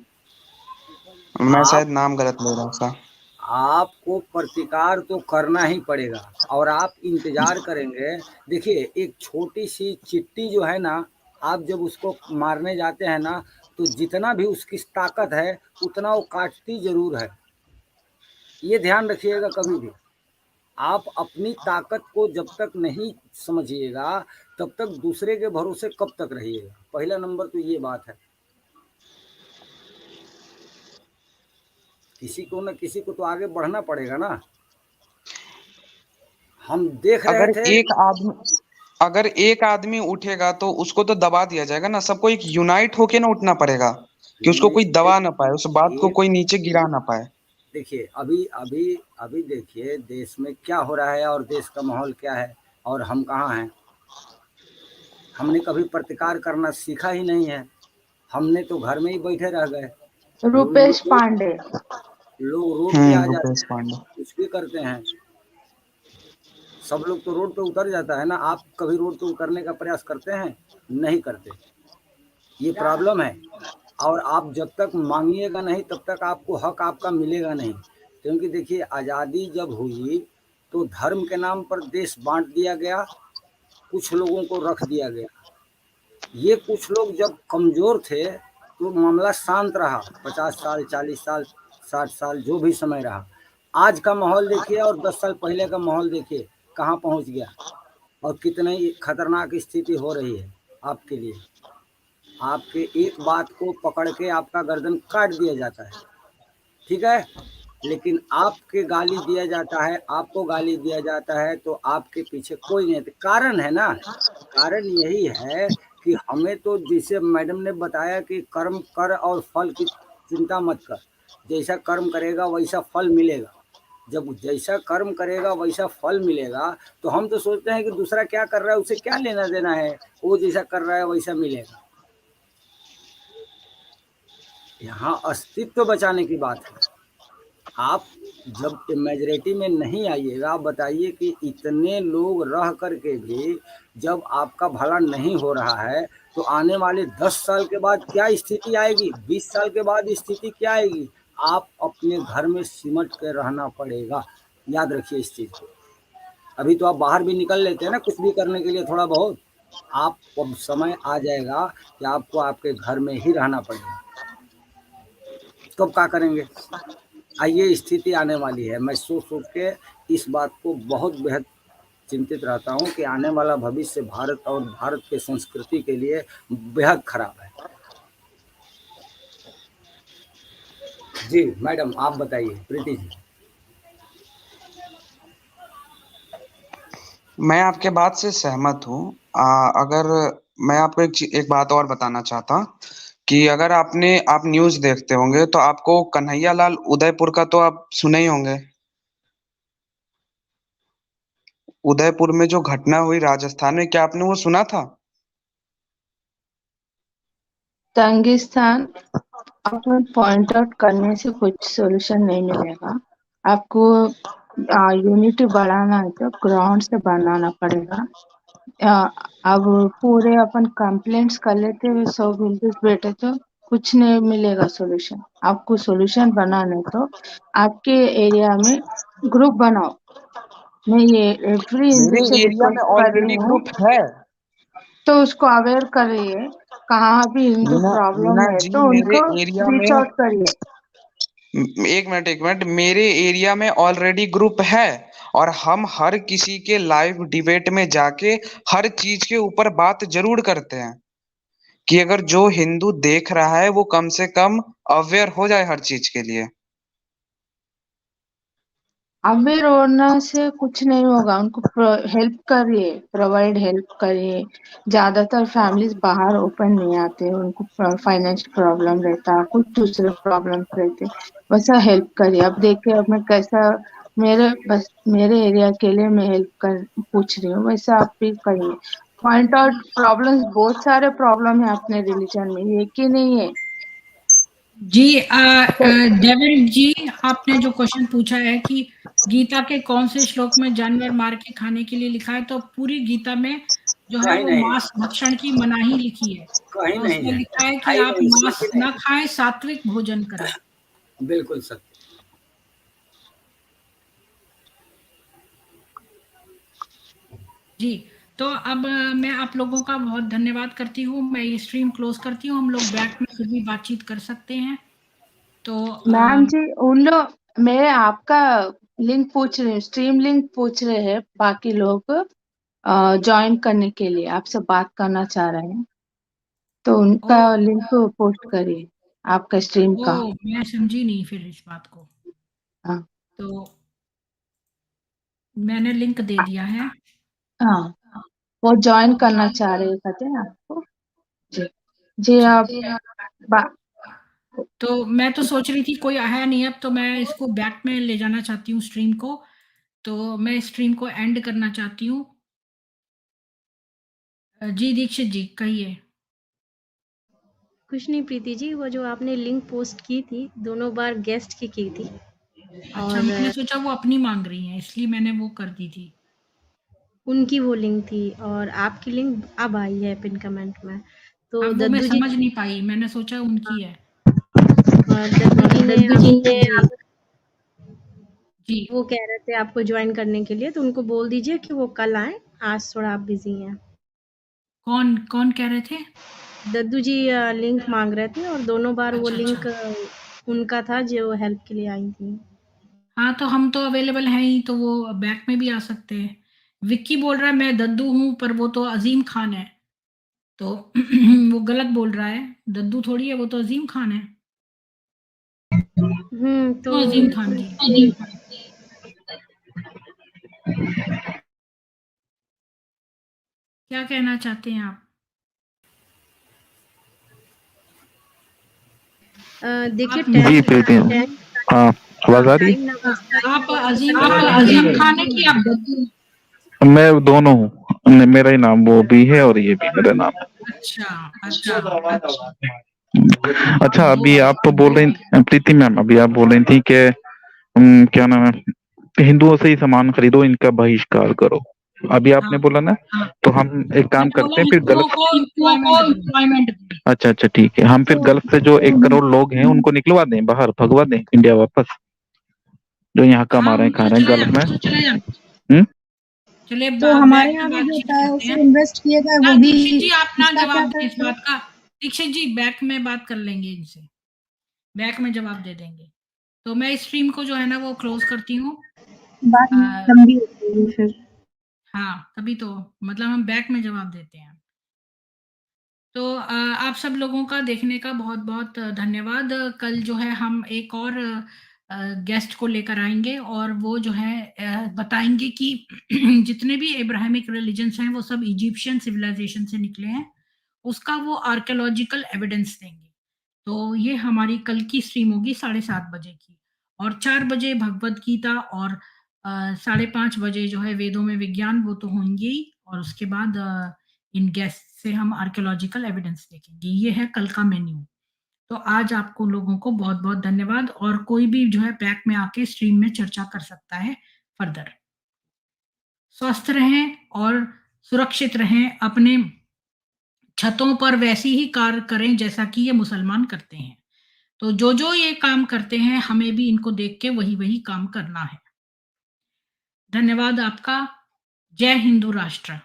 मैं आप शायद नाम गलत ले रहा था। आपको प्रतिकार तो करना ही पड़ेगा, और आप इंतजार करेंगे। देखिए, एक छोटी सी चिट्टी जो है ना, आप जब उसको मारने जाते हैं ना, तो जितना भी उसकी ताकत है उतना वो काटती जरूर है। ये ध्यान रखिएगा कभी भी। आप अपनी ताकत को जब तक नहीं समझिएगा, तब तक दूसरे के भरोसे कब तक रहिएगा। पहला नंबर तो ये बात है। किसी को न किसी को तो आगे बढ़ना पड़ेगा ना। हम देख रहे अगर थे। अगर एक आदमी उठेगा तो उसको तो दबा दिया जाएगा ना, सबको एक यूनाइट होके ना उठना पड़ेगा, कि उसको कोई दबा ना पाए, उस बात को कोई नीचे गिरा ना पाए। देखिए, अभी अभी अभी देखिए देश में क्या हो रहा है और देश का माहौल क्या है, और हम कहाँ हैं। हमने कभी प्रतिकार करना सीखा ही नहीं है, हमने तो घर में ही बैठे रह गए। रूपेश पांडे। लोग रोड पे आ जाते रुपेश हैं, पांडे। कुछ भी करते हैं। सब लोग तो रोड पे उतर जाता है ना। आप कभी रोड पे उतरने का प्रयास करते हैं? नहीं करते। ये प्रॉब्लम है। और आप जब तक मांगिएगा नहीं तब तक आपको हक आपका मिलेगा नहीं। क्योंकि देखिए, आज़ादी जब हुई तो धर्म के नाम पर देश बांट दिया गया, कुछ लोगों को रख दिया गया। ये कुछ लोग जब कमज़ोर थे तो मामला शांत रहा, 50 साल, 40 साल, 60 साल, जो भी समय रहा। आज का माहौल देखिए और 10 साल पहले का माहौल देखिए कहाँ पहुंच गया और कितनी खतरनाक स्थिति हो रही है आपके लिए। आपके एक बात को पकड़ के आपका गर्दन काट दिया जाता है, ठीक है, लेकिन आपके गाली दिया जाता है, आपको गाली दिया जाता है तो आपके पीछे कोई नहीं। कारण है ना, कारण यही है कि हमें तो जैसे मैडम ने बताया कि कर्म कर और फल की चिंता मत कर, जैसा कर्म करेगा वैसा फल मिलेगा। जब जैसा कर्म करेगा वैसा फल मिलेगा तो हम तो सोचते हैं कि दूसरा क्या कर रहा है उसे क्या लेना देना है, वो जैसा कर रहा है वैसा मिलेगा। यहाँ अस्तित्व बचाने की बात है। आप जब मेजॉरिटी में नहीं आइएगा, आप बताइए कि इतने लोग रह करके भी जब आपका भला नहीं हो रहा है तो आने वाले 10 साल के बाद क्या स्थिति आएगी, 20 साल के बाद स्थिति क्या आएगी। आप अपने घर में सिमट के रहना पड़ेगा, याद रखिए इस चीज़ को। अभी तो आप बाहर भी निकल लेते हैं ना कुछ भी करने के लिए थोड़ा बहुत, आप अब समय आ जाएगा कि आपको आपके घर में ही रहना पड़ेगा। तब क्या करेंगे। ये स्थिति आने वाली है। मैं सोच सोच के इस बात को बहुत बेहद चिंतित रहता हूँ कि आने वाला भविष्य भारत और भारत के संस्कृति के लिए बेहद खराब है। जी मैडम आप बताइए, प्रीति जी। मैं आपके बात से सहमत हूँ। अगर मैं आपको एक बात और बताना चाहता कि अगर आप न्यूज़ देखते होंगे तो आपको कन्हैया लाल उदयपुर का तो आप सुने ही होंगे। उदयपुर में जो घटना हुई राजस्थान में, क्या आपने वो सुना था? तंगिस्तान अपना पॉइंट आउट करने से कुछ सोल्यूशन नहीं मिलेगा। आपको यूनिटी बढ़ाना है तो ग्राउंड से बनाना पड़ेगा। अब पूरे अपन कंप्लेंट्स कर लेते हुए 100 बिल्डर्स बैठे तो कुछ नहीं मिलेगा सोल्यूशन। आपको सोल्यूशन बनाना है तो आपके एरिया में ग्रुप बनाओ। मैं ये एवरी हिंदू मेरे से एरिया में रिक्वेस्ट कर ऑलरेडी रही हूँ, ग्रुप है। तो उसको अवेयर करिए। कहाँ भी हिंदू प्रॉब्लम मीना है जी, तो मेरे उनको एरिया रीच में आउट करिए। एक मिनट, मेरे एरिया में ऑलरेडी ग्रुप है और हम हर किसी के लाइव डिबेट में जाके हर चीज के ऊपर बात जरूर करते हैं कि अगर जो हिंदू देख रहा है वो कम से कम अवेयर हो जाए हर चीज के लिए। अवेयर होने से कुछ नहीं होगा। उनको हेल्प करिए, प्रोवाइड हेल्प करिए। ज्यादातर फैमिलीज बाहर ओपन नहीं आते, उनको फाइनेंशियल प्रॉब्लम रहता, कुछ दूसरे प्रॉब्लम रहते, वैसा हेल्प करिए। अब देखिए अब मैं कैसा मेरे एरिया के लिए मैं हेल्प कर पूछ रही हूँ, वैसा आप भी करिए। पॉइंट आउट प्रॉब्लम्स, बहुत सारे प्रॉब्लम है अपने रिलीजन में, ये कि नहीं है। जी डेविड जी, आपने जो क्वेश्चन पूछा है कि गीता के कौन से श्लोक में जानवर मार के खाने के लिए लिखा है, तो पूरी गीता में जो है कहीं वो नहीं, मांस भक्षण की मनाही लिखी है। कहीं तो नहीं उसमें है, लिखा है कि है ही आप नहीं, मांस सही ना नहीं। खाएं, सात्विक भोजन करें। बिल्कुल सत्य। जी, तो अब मैं आप लोगों का बहुत धन्यवाद करती हूँ। मैं ये स्ट्रीम क्लोज करती हूँ। हम लोग बैक में फिर भी बातचीत कर सकते हैं। तो मैम जी, उन लोग मैं आपका लिंक पूछ रही हूँ, स्ट्रीम लिंक पूछ रहे हैं बाकी लोग ज्वाइन करने के लिए, आपसे बात करना चाह रहे हैं, तो उनका ओ, लिंक पोस्ट करिए आपका स्ट्रीम का। मैं समझी नहीं फिर इस बात को। हाँ तो मैंने लिंक दे दिया है। हाँ, वो ज्वाइन करना चाह रहे कहते हैं आपको। जी जी, अच्छा, आप बा- तो मैं तो सोच रही थी कोई आया नहीं अब, तो मैं इसको बैक में ले जाना चाहती हूँ स्ट्रीम को। तो मैं स्ट्रीम को एंड करना चाहती हूँ। जी दीक्षित जी कहिए। कुछ नहीं प्रीति जी, वो जो आपने लिंक पोस्ट की थी, दोनों बार गेस्ट की थी। अच्छा, और मैंने सोचा वो अपनी मांग रही हैं, इसलिए मैंने वो कर दी थी। उनकी वो लिंक थी और आपकी लिंक अब आई है पिन कमेंट में। तो अब वो मैं दद्दू जी समझ नहीं पाई, मैंने सोचा उनकी है। दद्दू जी ने आपको जी, वो कह रहे थे आपको ज्वाइन करने के लिए, तो उनको बोल दीजिए कि वो कल आए, आज थोड़ा आप बिजी हैं। कौन कौन कह रहे थे? दद्दू जी लिंक मांग रहे थे और दोनों बार वो अच्छा लिंक अच्छा। उनका था जो हेल्प के लिए आई थी। हाँ, तो हम तो अवेलेबल हैं ही, तो वो बैक में भी आ सकते हैं। विक्की बोल रहा है मैं दद्दू हूँ, पर वो तो अज़ीम खान है। तो वो गलत बोल रहा है, दद्दू थोड़ी है, वो तो अज़ीम खान है। तो क्यों अज़ीम खान जी? क्या कहना चाहते हैं आप? देखिए जी प्रीति, हाँ आवाज आ रही टाइम ना बचता है आप तो अज़ीम खान है कि आप दद्दू? है? मैं दोनों हूँ, मेरा ही नाम वो भी है और ये भी मेरा नाम है। अच्छा, अच्छा। अच्छा, अभी वो आप तो बोल रही प्रीति मैम, अभी आप बोल रही थी कि क्या नाम है, हिंदुओं से ही सामान खरीदो, इनका बहिष्कार करो। अभी आपने हाँ, बोला ना, तो हम एक काम मैंने बोला करते हैं फिर हिंदुओं गल्फ। को एम्प्लॉयमेंट दें। अच्छा अच्छा ठीक है, हम फिर गल्फ से जो 1 करोड़ लोग हैं उनको निकलवा दें बाहर, भगवा दें इंडिया वापस, जो यहाँ कमा हाँ, रहे हैं खा उनको रहे हैं चले गल्फ में। जाना। हम्म। चलिए तो हमारे बैक यहाँ में भी जो बातचीत करते पैसे हैं इन्वेस्ट किए गए ना। वो भी दीक्षित जी आप ना उसका क्या जवाब दें इस करें? बात का। दीक्षित जी बैक में बात कर लेंगे इनसे, बैक में जवाब दे देंगे। तो मैं इस स्ट्रीम को जो है ना वो क्लोज करती हूँ। बात अ, लंबी हो गई फिर। हाँ, तभी तो मतलब हम बैक में जवाब देते हैं। तो आप सब लोगों का देखने का बहुत-बहुत धन्यवाद। कल जो है हम एक और गेस्ट को लेकर आएँगे और वो जो है बताएँगे कि जितने भी अब्राहमिक रिलिजन्स हैं वो सब इजिप्शियन सिविलाइज़ेशन से निकले हैं। उसका वो आर्कियोलॉजिकल एविडेंस देंगे। तो ये हमारी कल की स्ट्रीम होगी 7:30 बजे की, और 4 बजे भगवद गीता और 5:30 बजे जो है वेदों में विज्ञान, वो तो होंगे ही, और उसके बाद इन गेस्ट से हम आर्कियोलॉजिकल एविडेंस देखेंगे। ये है कल का मेन्यू। तो आज आपको लोगों को बहुत-बहुत धन्यवाद, और कोई भी जो है बैक में आके स्ट्रीम में चर्चा कर सकता है फर्दर। स्वस्थ रहें और सुरक्षित रहें, अपने छतों पर वैसी ही कार्य करें जैसा कि ये मुसलमान करते हैं। तो जो-जो ये काम करते हैं, हमें भी इनको देख के वही-वही काम करना है। धन्यवाद आपका। जय हिंदू राष्ट्र।